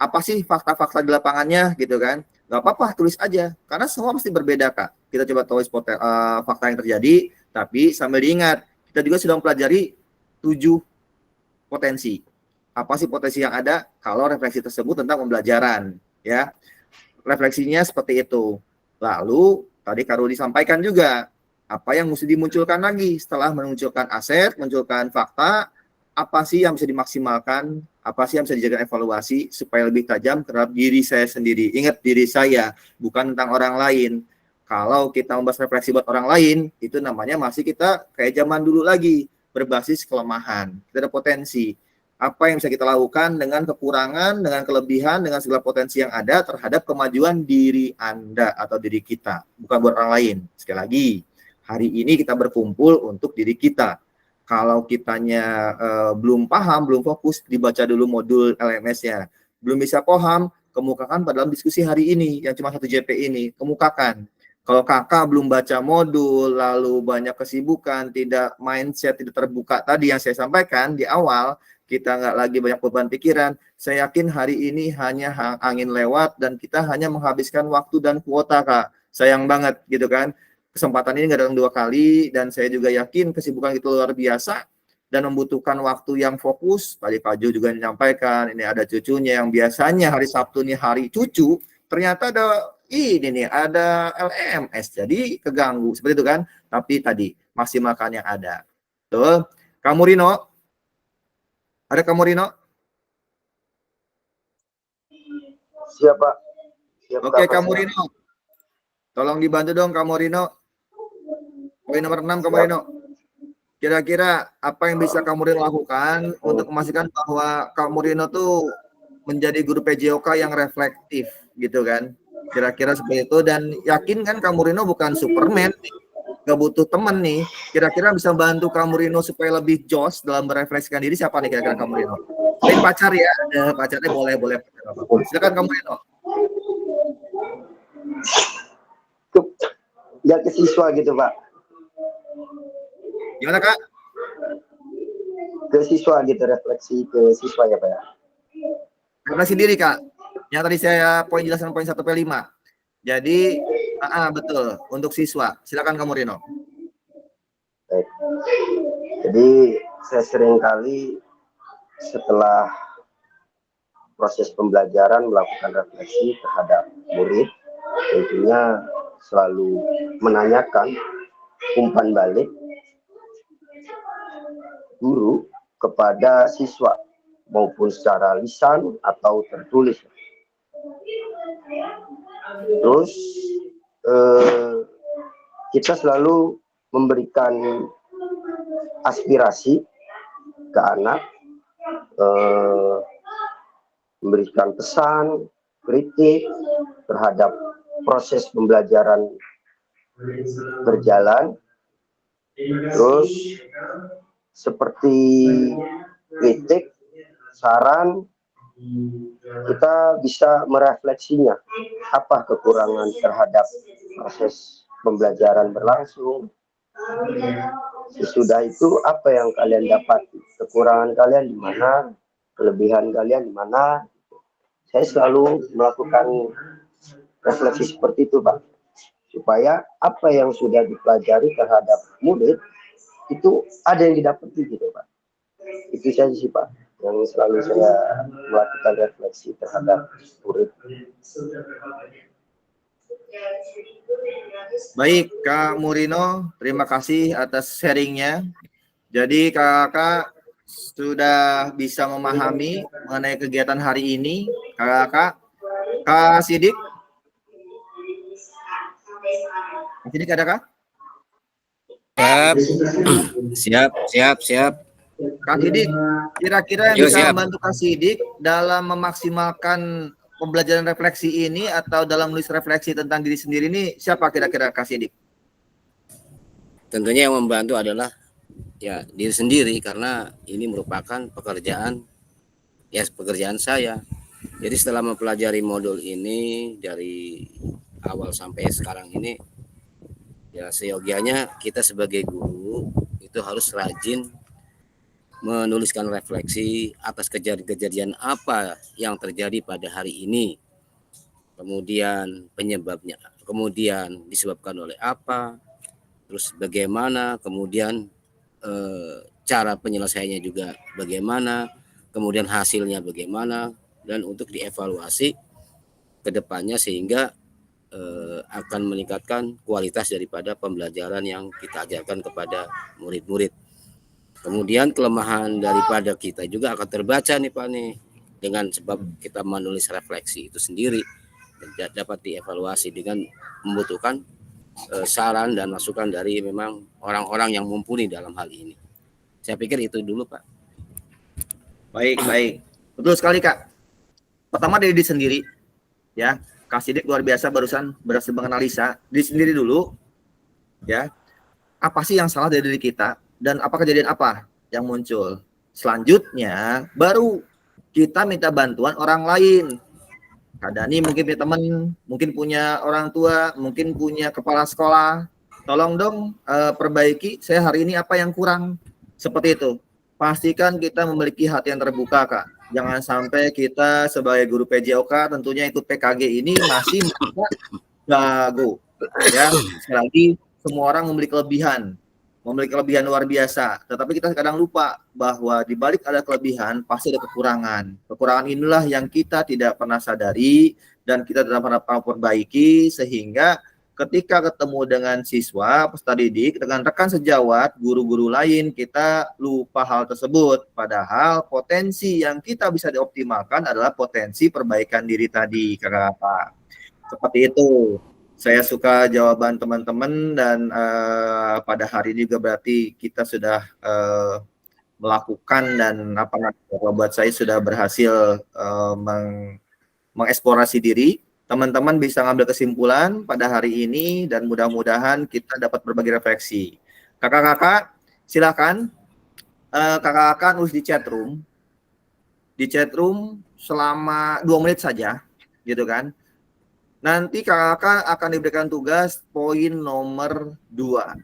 Apa sih fakta-fakta di lapangannya gitu kan? Gak apa-apa, tulis aja. Karena semua pasti berbeda Kak. Kita coba tulis fakta yang terjadi, tapi sambil diingat, kita juga sudah mempelajari 7 potensi. Apa sih potensi yang ada kalau refleksi tersebut tentang pembelajaran, ya. Refleksinya seperti itu. Lalu tadi Kak Rudi sampaikan juga apa yang mesti dimunculkan lagi setelah menunjukkan aset, munculkan fakta, apa sih yang bisa dimaksimalkan, apa sih yang bisa dijadikan evaluasi supaya lebih tajam terhadap diri saya sendiri. Ingat, diri saya, bukan tentang orang lain. Kalau kita membahas refleksi buat orang lain, itu namanya masih kita kayak zaman dulu lagi, berbasis kelemahan. Kita ada potensi. Apa yang bisa kita lakukan dengan kekurangan, dengan kelebihan, dengan segala potensi yang ada terhadap kemajuan diri Anda atau diri kita. Bukan buat orang lain. Sekali lagi, hari ini kita berkumpul untuk diri kita. Kalau kitanya belum paham, belum fokus, dibaca dulu modul LMS-nya. Belum bisa paham, kemukakan pada dalam diskusi hari ini, yang cuma 1 JP ini, kemukakan. Kalau kakak belum baca modul, lalu banyak kesibukan, tidak mindset, tidak terbuka tadi yang saya sampaikan di awal, kita nggak lagi banyak beban pikiran, saya yakin hari ini hanya angin lewat dan kita hanya menghabiskan waktu dan kuota Kak. Sayang banget gitu kan. Kesempatan ini nggak datang 2 kali dan saya juga yakin kesibukan itu luar biasa dan membutuhkan waktu yang fokus. Tadi Kak Jo juga menyampaikan, ini ada cucunya yang biasanya hari Sabtu nih hari cucu, ternyata ada ini nih, ada LMS, jadi keganggu, seperti itu kan. Tapi tadi, maksimalkan yang ada. Tuh, kamu Rino? Ada kamu Rino? Siapa? Oke, kamu Rino. Tolong dibantu dong kamu Rino. Poin nomor 6 kamu Rino. Kira-kira apa yang bisa kamu Rino lakukan untuk memastikan bahwa kamu Rino tuh menjadi guru PJOK yang reflektif gitu kan? Kira-kira seperti itu, dan yakin kan kamu Rino bukan Superman, gak butuh temen nih. Kira-kira bisa bantu kamu Rino supaya lebih jos dalam merefleksikan diri, siapa nih kira-kira kamu Rino? Selain pacar ya, pacarnya boleh. Silakan kamu Rino. Ya ke siswa gitu Pak. Gimana Kak? Ke siswa gitu, refleksi ke siswa ya Pak ya. Refleksi diri Kak. Yang tadi saya jelasan poin 1-5. Jadi, betul, untuk siswa. Silakan kamu Rino. Baik. Jadi saya sering kali setelah proses pembelajaran melakukan refleksi terhadap murid, tentunya selalu menanyakan umpan balik guru kepada siswa maupun secara lisan atau tertulis. Terus kita selalu memberikan aspirasi ke anak memberikan pesan, kritik terhadap proses pembelajaran berjalan. Terus seperti kritik, saran, kita bisa merefleksinya apa kekurangan terhadap proses pembelajaran berlangsung. Sesudah itu apa yang kalian dapat, kekurangan kalian di mana, kelebihan kalian di mana. Saya selalu melakukan refleksi seperti itu, Pak, supaya apa yang sudah dipelajari terhadap murid itu ada yang didapati gitu, Pak. Itu saja sih, Pak, yang selalu saya melakukan refleksi terhadap murid. Baik, Kak Murino, terima kasih atas sharingnya. Jadi kakak sudah bisa memahami mengenai kegiatan hari ini. Kakak, Kak Sidik? Kak Sidik ada Kak? Siap. Kak Sidik, kira-kira yang Yo, bisa siap. membantu Kak Sidik dalam memaksimalkan pembelajaran refleksi ini atau dalam menulis refleksi tentang diri sendiri ini siapa kira-kira Kak Sidik? Tentunya yang membantu adalah ya diri sendiri, karena ini merupakan pekerjaan saya. Jadi setelah mempelajari modul ini dari awal sampai sekarang ini, ya seyogianya kita sebagai guru itu harus rajin menuliskan refleksi atas kejadian-kejadian apa yang terjadi pada hari ini, kemudian penyebabnya, kemudian disebabkan oleh apa, terus bagaimana, kemudian cara penyelesaiannya juga bagaimana, kemudian hasilnya bagaimana, dan untuk dievaluasi ke depannya sehingga akan meningkatkan kualitas daripada pembelajaran yang kita ajarkan kepada murid-murid. Kemudian kelemahan daripada kita juga akan terbaca nih Pak nih, dengan sebab kita menulis refleksi itu sendiri dapat dievaluasi dengan membutuhkan saran dan masukan dari memang orang-orang yang mumpuni dalam hal ini. Saya pikir itu dulu Pak. Baik. Betul sekali Kak. Pertama dari diri sendiri, ya. Kak Sidik luar biasa barusan berhasil menganalisa diri sendiri dulu, ya. Apa sih yang salah dari diri kita dan apa kejadian apa yang muncul? Selanjutnya baru kita minta bantuan orang lain. Kak Dani mungkin punya teman, mungkin punya orang tua, mungkin punya kepala sekolah. Tolong dong perbaiki saya hari ini apa yang kurang. Seperti itu. Pastikan kita memiliki hati yang terbuka, Kak. Jangan sampai kita sebagai guru PJOK tentunya ikut PKG ini masih jago. Ya, sekali lagi semua orang memiliki kelebihan luar biasa. Tetapi kita kadang lupa bahwa di balik ada kelebihan pasti ada kekurangan. Kekurangan inilah yang kita tidak pernah sadari dan kita tidak pernah perbaiki, sehingga ketika ketemu dengan siswa, peserta didik, dengan rekan sejawat, guru-guru lain, kita lupa hal tersebut. Padahal potensi yang kita bisa dioptimalkan adalah potensi perbaikan diri tadi, kakak-kakak. Seperti itu. Saya suka jawaban teman-teman dan pada hari ini juga berarti kita sudah melakukan dan buat saya sudah berhasil mengeksplorasi diri. Teman-teman bisa ngambil kesimpulan pada hari ini dan mudah-mudahan kita dapat berbagi refleksi. Kakak-kakak, silakan kakak-kakak nulis di chat room. Di chat room selama 2 menit saja, gitu kan. Nanti kakak akan diberikan tugas poin nomor 2.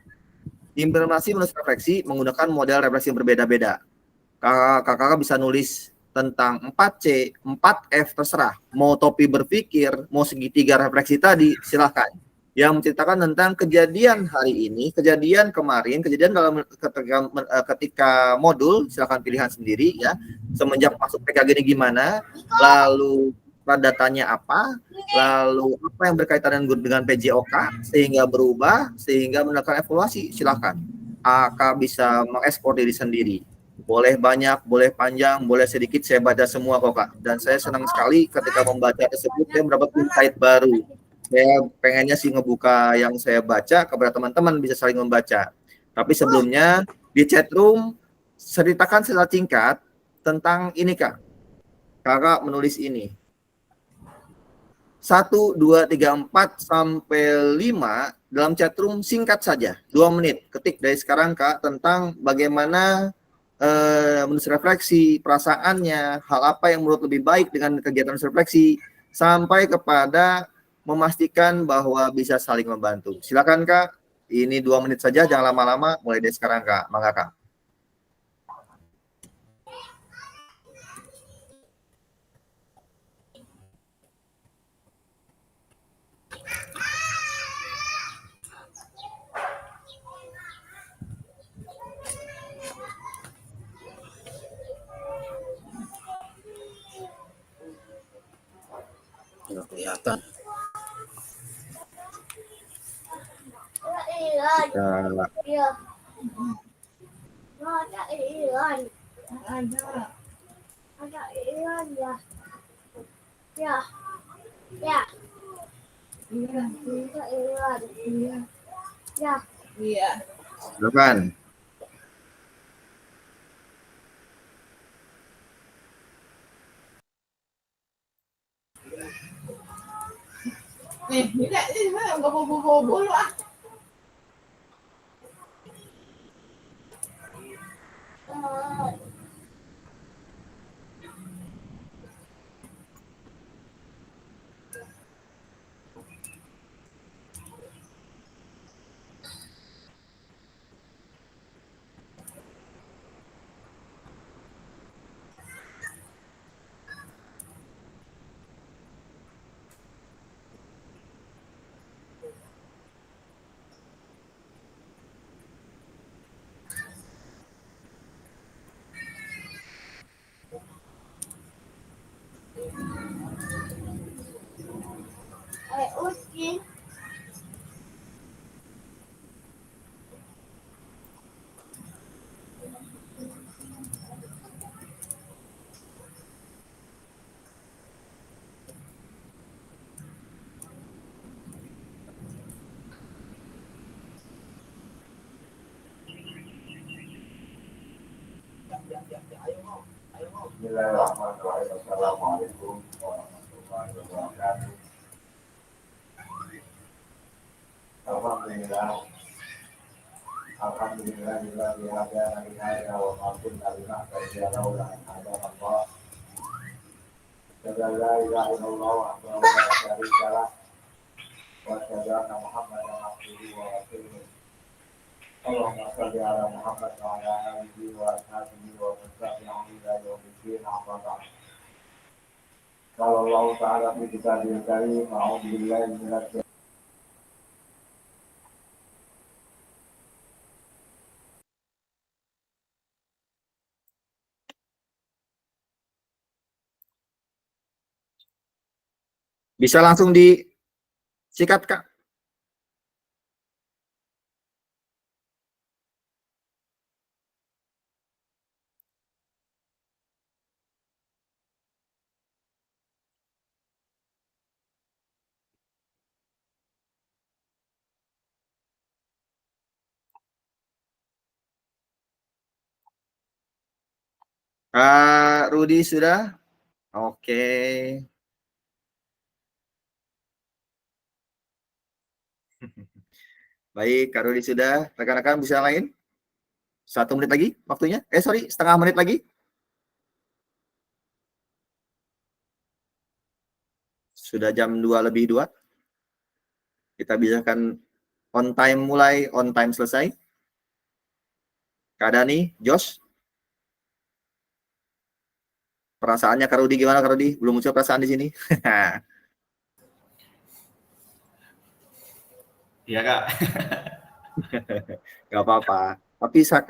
Implementasi menulis refleksi menggunakan model refleksi yang berbeda-beda. Kakak bisa nulis tentang 4C, 4F, terserah. Mau topi berpikir, mau segitiga refleksi tadi, silahkan. Yang menceritakan tentang kejadian hari ini, kejadian kemarin, kejadian dalam ketika modul, silahkan pilihan sendiri ya. Semenjak masuk PKG ini gimana, lalu datanya apa, lalu apa yang berkaitan dengan PJOK, sehingga berubah, sehingga melakukan evaluasi, silahkan. Kakak bisa mengekspor diri sendiri. Boleh banyak, boleh panjang, boleh sedikit, saya baca semua kok Kak. Dan saya senang sekali ketika membaca tersebut, saya mendapat insight baru. Saya pengennya sih ngebuka yang saya baca kepada teman-teman bisa saling membaca. Tapi sebelumnya di chat room ceritakan secara singkat tentang ini Kak. Kakak menulis ini. 1, 2, 3, 4 sampai 5 dalam chatroom singkat saja, 2 menit. Ketik dari sekarang Kak tentang bagaimana menulis refleksi, perasaannya, hal apa yang menurut lebih baik dengan kegiatan refleksi, sampai kepada memastikan bahwa bisa saling membantu. Silakan Kak, ini 2 menit saja, jangan lama-lama, mulai dari sekarang Kak. Mangga Kak. Nggak kelihatan. Silakan. Bismillahirrahmanirrahim. Assalamualaikum warahmatullahi wabarakatuh. Alhamdulillah. Alhamdulillah alladzi hadana li hadza wa ma kunna linahtadiya laula an hadana Allah. Asyhadu an la ilaha illallah wahdahu la syarika lah wa asyhadu anna Muhammadan abduhu wa rasuluh. Allahumma shalli ala Muhammad wa ala alihi wa ashabihi wa man tabi'ahum ila yaumil din. Amma ba'd. Qala Allah ta'ala fi kitabil karim, a'udzu billahi minasy Bisa langsung disikat Kak. Kak Rudi sudah? Oke. Baik, Kak Rudi sudah. Rekan-rekan bisa lain? 1 menit lagi waktunya? Sorry, setengah menit lagi. Sudah jam 2:02. Kita bisakan on time mulai, on time selesai. Kak Dani, Josh. Perasaannya Kak Rudi gimana Kak Rudi? Belum muncul perasaan di sini. Iya Kak. Gak apa-apa. Tapi sat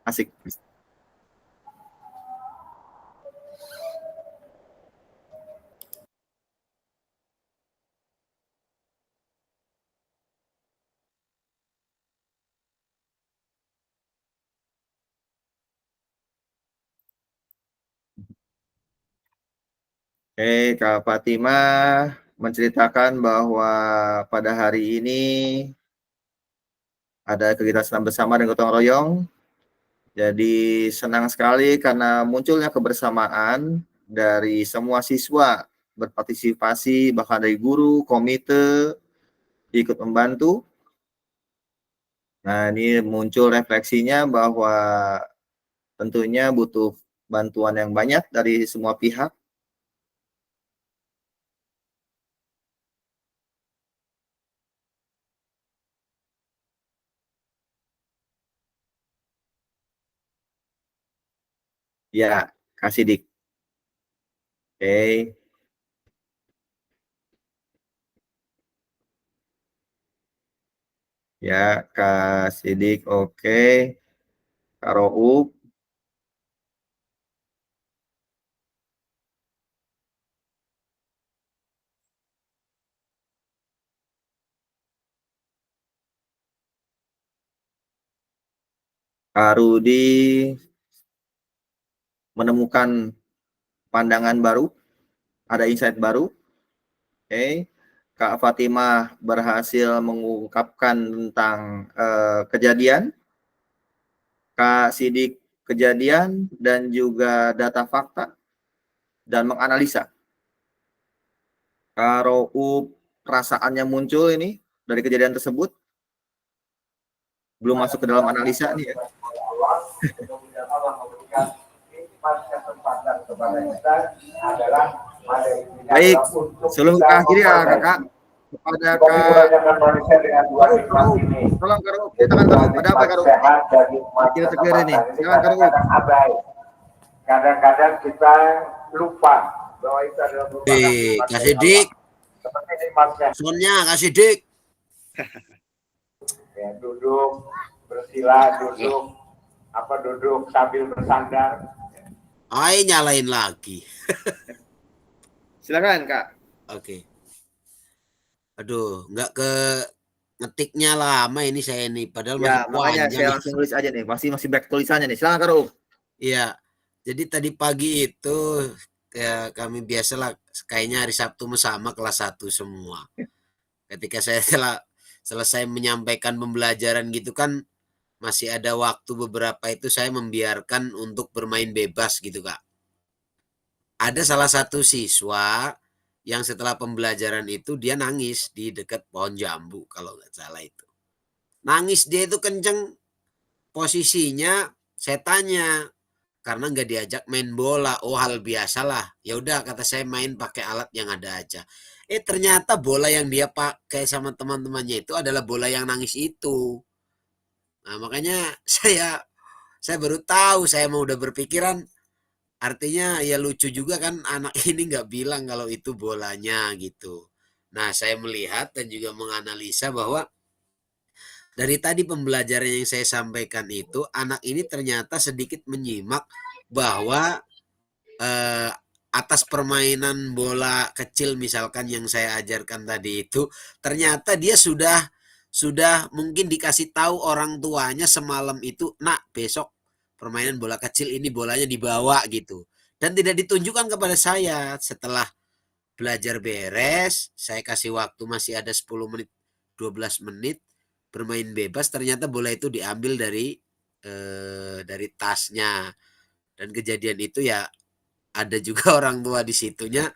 asik. Oke, Kak Fatima menceritakan bahwa pada hari ini ada kegiatan senam bersama dan gotong royong Jadi senang sekali karena munculnya kebersamaan dari semua siswa berpartisipasi, bahkan dari guru, komite, ikut membantu. Nah, ini muncul refleksinya bahwa tentunya butuh bantuan yang banyak dari semua pihak. Ya, kasih dik. Oke. Ya, Kak Sidik, oke. Kak Roub, Kak Rudi menemukan pandangan baru, ada insight baru. Oke. Kak Fatimah berhasil mengungkapkan tentang kejadian. Kak Sidik kejadian dan juga data fakta dan menganalisa. Kak Roub perasaannya muncul ini dari kejadian tersebut. Belum masuk ke dalam analisa nih ya. Kemudian Allah memberikan nikmat kesempatan kepada kita adalah Baik, sebelum ke akhir ya kakak, kepada Kak manusia dengan dua nikmat ini. tolong Kak Roub, kita kan Kak Roub, ada apa Kak Roub? Sehat dan nikmat Kita tegur ini, silakan Kak Roub. kadang-kadang abai. Kadang-kadang kita lupa bahwa itu adalah merupakan nikmat Kak dari Sidik, Allah. Seperti nikmatnya soalnya Kak Sidik. ya, duduk bersila, duduk sambil bersandar. Ay, nyalain lagi. Silakan Kak. Oke. Aduh, nggak ke ngetiknya lama ini saya nih, padahal Ya, masih makanya panjang. saya langsung tulis aja nih, masih back tulisannya nih. Silakan Kak Roub. Iya, jadi tadi pagi itu ya, kami biasalah kayaknya hari Sabtu sama kelas 1 semua. Ketika saya selesai menyampaikan pembelajaran gitu kan, masih ada waktu beberapa itu saya membiarkan untuk bermain bebas gitu Kak. Ada salah satu siswa yang setelah pembelajaran itu dia nangis di dekat pohon jambu kalau nggak salah itu. Nangis dia itu kenceng, posisinya saya tanya karena nggak diajak main bola. Oh, hal biasa lah. Ya udah kata saya main pakai alat yang ada aja. Ternyata bola yang dia pakai sama teman-temannya itu adalah bola yang nangis itu. Nah, makanya saya baru tahu, saya mau udah berpikiran artinya ya lucu juga kan anak ini nggak bilang kalau itu bolanya gitu. Nah, saya melihat dan juga menganalisa bahwa dari tadi pembelajaran yang saya sampaikan itu, anak ini ternyata sedikit menyimak bahwa atas permainan bola kecil misalkan yang saya ajarkan tadi itu, ternyata dia sudah mungkin dikasih tahu orang tuanya semalam itu, nak besok permainan bola kecil ini bolanya dibawa gitu. Dan tidak ditunjukkan kepada saya. Setelah belajar beres, saya kasih waktu masih ada 10 menit, 12 menit bermain bebas, ternyata bola itu diambil dari tasnya. Dan kejadian itu ya ada juga orang tua di situnya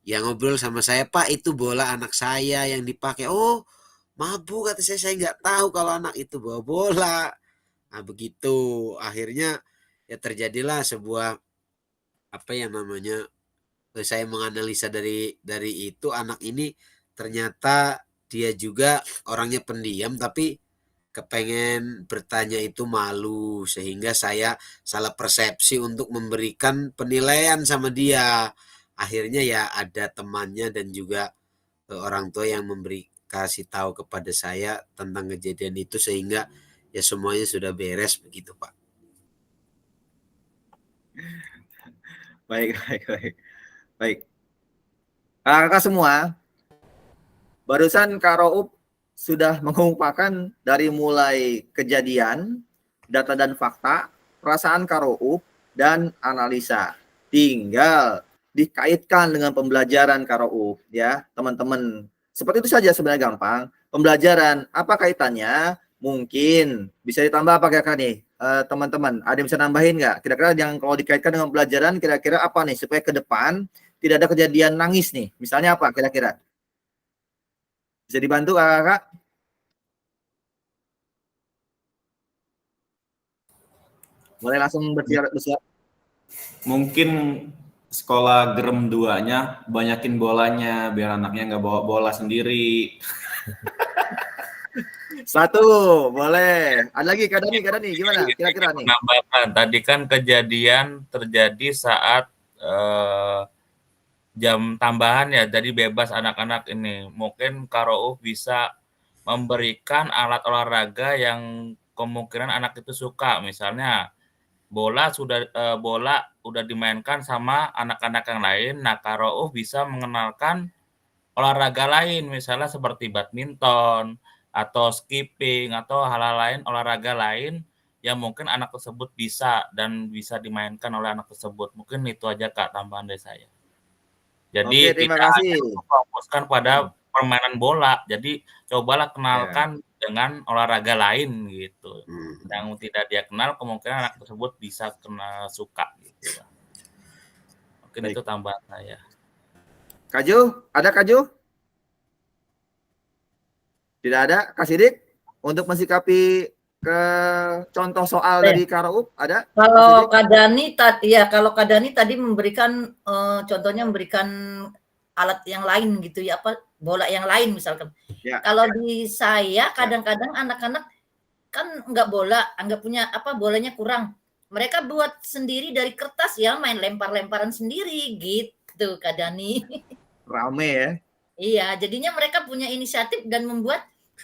yang ngobrol sama saya, Pak itu bola anak saya yang dipakai. Oh, mabuk kata saya nggak tahu kalau anak itu bawa bola. Nah begitu akhirnya ya terjadilah sebuah apa yang namanya, saya menganalisa dari itu anak ini ternyata dia juga orangnya pendiam tapi kepengen bertanya itu malu, sehingga saya salah persepsi untuk memberikan penilaian sama dia. Akhirnya ya ada temannya dan juga orang tua yang kasih tahu kepada saya tentang kejadian itu, sehingga ya semuanya sudah beres begitu Pak. Baik. Kakak semua, barusan Kak Roub sudah mengumpulkan dari mulai kejadian, data dan fakta, perasaan Kak Roub, dan analisa. Tinggal dikaitkan dengan pembelajaran Kak Roub, ya teman-teman. Seperti itu saja sebenarnya gampang. Pembelajaran, apa kaitannya? Mungkin bisa ditambah apa kira-kira nih teman-teman? Ada yang bisa nambahin nggak? Kira-kira yang kalau dikaitkan dengan pelajaran, kira-kira apa nih supaya ke depan tidak ada kejadian nangis nih? Misalnya apa kira-kira? Bisa dibantu kakak-kakak? Boleh langsung bersiap. Mungkin sekolah gerem 2-nya banyakin bolanya biar anaknya nggak bawa bola sendiri. Satu, boleh. Ada lagi Kak Dani gimana? Kira-kira nih. Menambahkan, tadi kan kejadian terjadi saat jam tambahan ya, jadi bebas anak-anak ini. Mungkin Kak Rauf bisa memberikan alat olahraga yang kemungkinan anak itu suka. Misalnya bola udah dimainkan sama anak-anak yang lain. Nah, Kak Rauf bisa mengenalkan olahraga lain, misalnya seperti badminton atau skipping atau hal-hal lain, olahraga lain yang mungkin anak tersebut bisa dan bisa dimainkan oleh anak tersebut. Mungkin itu aja Kak tambahan dari saya. Jadi Oke, terima tidak kasih. hanya fokuskan pada permainan bola. Jadi cobalah kenalkan dengan olahraga lain gitu. Yang tidak dia kenal kemungkinan anak tersebut bisa suka gitu. Mungkin Baik. itu tambahan saya. Kaju, ada Kaju? Tidak ada, Kak Sidik? Untuk mensikapi ke contoh soal dari Kak Rauf, ada? Kalau Kak Dani tadi memberikan contohnya memberikan alat yang lain gitu ya, apa bola yang lain misalkan. Ya. Kalau di saya kadang-kadang anak-anak kan nggak punya bolanya kurang. Mereka buat sendiri dari kertas ya, main lempar-lemparan sendiri gitu Kak Dani. Rame ya. Iya, jadinya mereka punya inisiatif dan membuat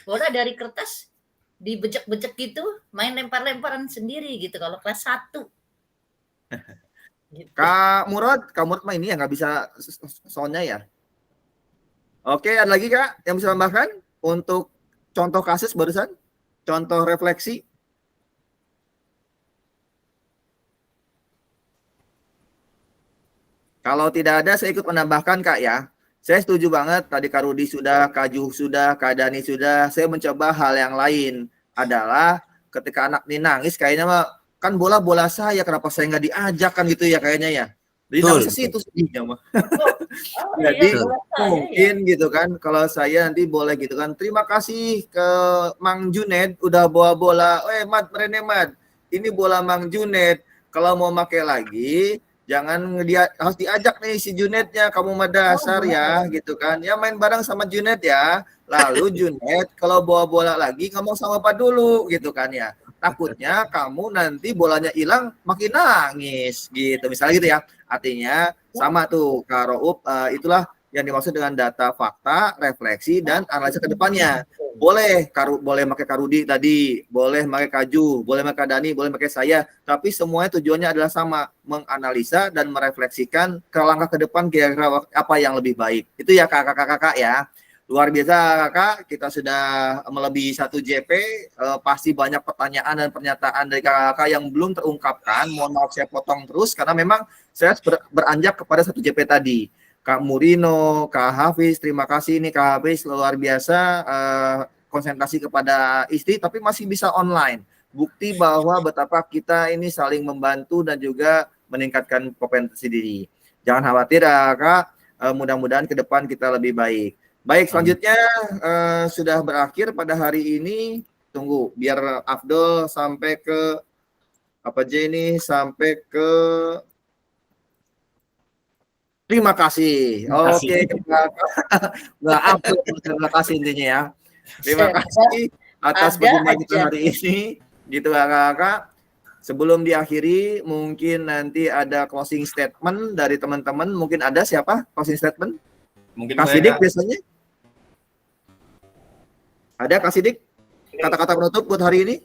bola dari kertas dibejek-bejek gitu, main lempar-lemparan sendiri gitu kalau kelas 1. Gitu. Kak Murad mah ini ya nggak bisa soundnya ya. Oke, ada lagi Kak yang bisa tambahkan untuk contoh kasus barusan? Contoh refleksi? Kalau tidak ada, saya ikut menambahkan Kak ya. Saya setuju banget, tadi Kak Rudi sudah, Kak Juh sudah, Kak Dani sudah. Saya mencoba hal yang lain. Adalah ketika anak ini nangis, kayaknya mah, kan bola saya, kenapa saya nggak diajak kan gitu ya kayaknya ya. Jadi nangis sih itu sedihnya mah. Jadi mungkin gitu kan, kalau saya nanti boleh gitu kan, terima kasih ke Mang Junet udah bawa bola. Mat, merene Mat, ini bola Mang Junet. Kalau mau pakai lagi, jangan harus diajak nih si Junetnya, kamu mah dasar ya gitu kan. Ya main bareng sama Junet ya. Lalu Junet kalau bawa bola lagi ngomong sama Pak dulu gitu kan ya. Takutnya kamu nanti bolanya hilang makin nangis gitu. Misalnya gitu ya. Artinya sama tuh Kak Rauf, itulah yang dimaksud dengan data fakta, refleksi dan analisa ke depannya. Boleh pakai Kak Rudi tadi, boleh pakai Kaju, boleh pakai Dani, boleh pakai saya, tapi semuanya tujuannya adalah sama, menganalisa dan merefleksikan ke langkah ke depan kira-kira apa yang lebih baik. Itu ya kakak-kakak ya. Luar biasa Kakak, kita sudah melebihi 1 JP, pasti banyak pertanyaan dan pernyataan dari kakak-kakak yang belum terungkapkan. Mohon maaf saya potong terus karena memang saya beranjak kepada 1 JP tadi. Kak Murino, Kak Hafiz, terima kasih nih Kak Hafiz, luar biasa konsentrasi kepada istri tapi masih bisa online. Bukti bahwa betapa kita ini saling membantu dan juga meningkatkan kompetensi diri. Jangan khawatir Kak, mudah-mudahan ke depan kita lebih baik. Baik, selanjutnya sudah berakhir pada hari ini. Tunggu, biar Afdol sampai ke apa aja ini, sampai ke terima kasih. Oke, nggak Afdol, terima kasih intinya ya. Terima kasih atas perjumpaan kita hari ini. Gitu kakak. Sebelum diakhiri, mungkin nanti ada closing statement dari teman-teman. Mungkin ada siapa closing statement? Mungkin Kak Sidik biasanya? Ada Kak Sidik? Kata-kata penutup buat hari ini?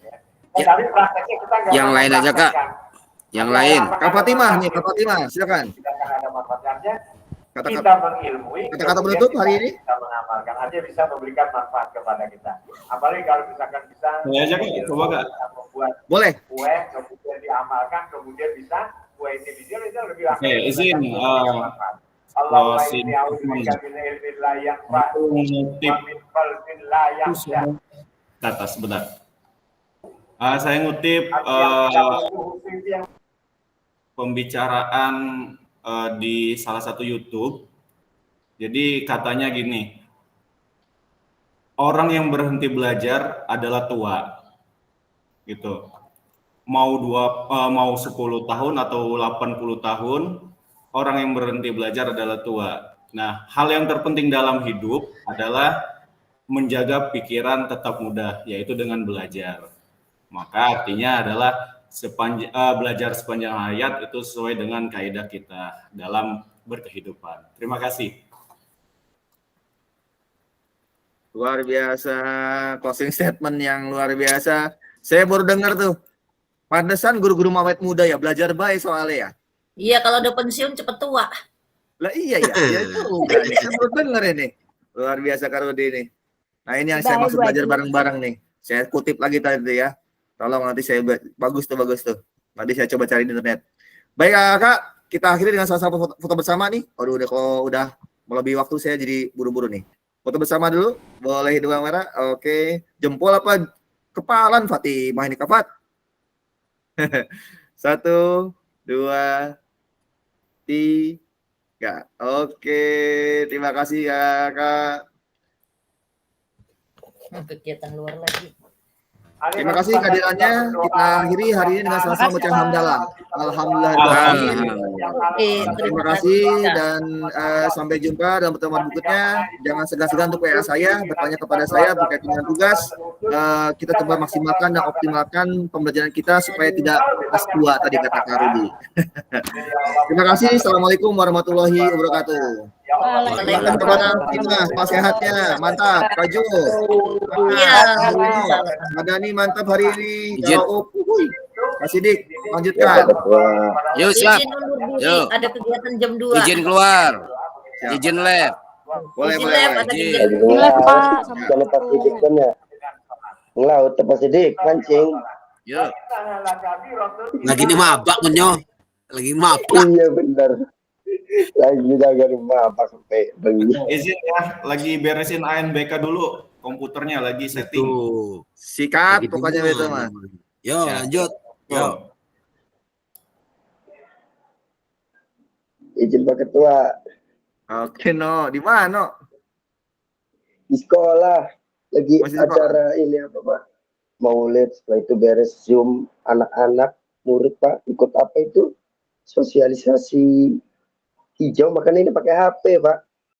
Yang lain aja Kak. Yang lain. Kak Fatimah nih, Kak Fatimah, silakan. Kita mengilmui, kata-kata penutup hari ini? Kita mengamalkan aja bisa memberikan manfaat kepada kita. Apalagi kalau misalkan bisa coba Kak. Membuat boleh kue, kemudian diamalkan, kemudian bisa kue individual itu lebih langsung. Izin. Allahumma inni a'udzubika min ilmin la yanfa' wa min qalbin la yakhsha. Kata sebentar. Saya ngutip pembicaraan di salah satu YouTube. Jadi katanya gini, orang yang berhenti belajar adalah tua, gitu. Mau 10 tahun atau 80 tahun, orang yang berhenti belajar adalah tua. Nah, hal yang terpenting dalam hidup adalah menjaga pikiran tetap muda, yaitu dengan belajar. Maka artinya adalah belajar sepanjang hayat itu sesuai dengan kaidah kita dalam berkehidupan. Terima kasih. Luar biasa, closing statement yang luar biasa. Saya baru dengar tuh, pantesan guru-guru awet muda ya, belajar baik soalnya ya. Iya, kalau udah pensiun cepet tua. Lah iya ya, ya itu enggak. Saya baru dengar ini. Luar biasa Kak Rudi ini. Nah ini yang saya maksud belajar bareng-bareng nih. Saya kutip lagi tadi ya. Tolong nanti saya bagus tuh. Nanti saya coba cari di internet. Baik Kak, kita akhiri dengan salah satu foto bersama nih. Aduh udah melebihi waktu saya jadi buru-buru nih. Foto bersama dulu, boleh hidung merah. Oke, jempol apa kepalan Fatimah ini Kak Fat? 1, 2, 3. Oke, terima kasih ya Kak. Kegiatan luar lagi. Terima kasih kehadirannya. Kita akhiri hari ini dengan sama-sama mengucapkan hamdalah. Alhamdulillah. Terima kasih dan sampai jumpa dalam pertemuan berikutnya. Jangan segan-segan untuk WA saya, bertanya kepada saya berkaitan dengan tugas. Kita coba maksimalkan dan optimalkan pembelajaran kita supaya tidak pas tua tadi kata Kak Rudi. Terima kasih. Assalamualaikum warahmatullahi wabarakatuh. Pak sehatnya, mantap. Kak Jo. Iya. Madani mantap hari ini. Kak Sidik, lanjutkan. Yuk siap. Izin undur diri, Yuk. ada kegiatan jam 2. Izin keluar. Siap. Izin lab. Boleh. Ada Izin. kegiatan. Kalau Pak Sidik kan ya ngelaut Pak Sidik mancing. Yuk. Lagi nih mabak menyo. Lagi mabak. Iya benar. Lagi jaga rumah apa sampai bengi. Izin ya, lagi beresin ANBK dulu, komputernya lagi setting. Tuh. Sikat Lagi pokoknya di itu mana? mah. Yo, lanjut. Yo. Izin Pak Ketua Oke, no. Di mana? di sekolah lagi Masih sekolah? acara ini apa Pak? Maulid, setelah itu beres Zoom anak-anak murid Pak ikut apa itu sosialisasi hijau, makanya ini pakai HP Pak.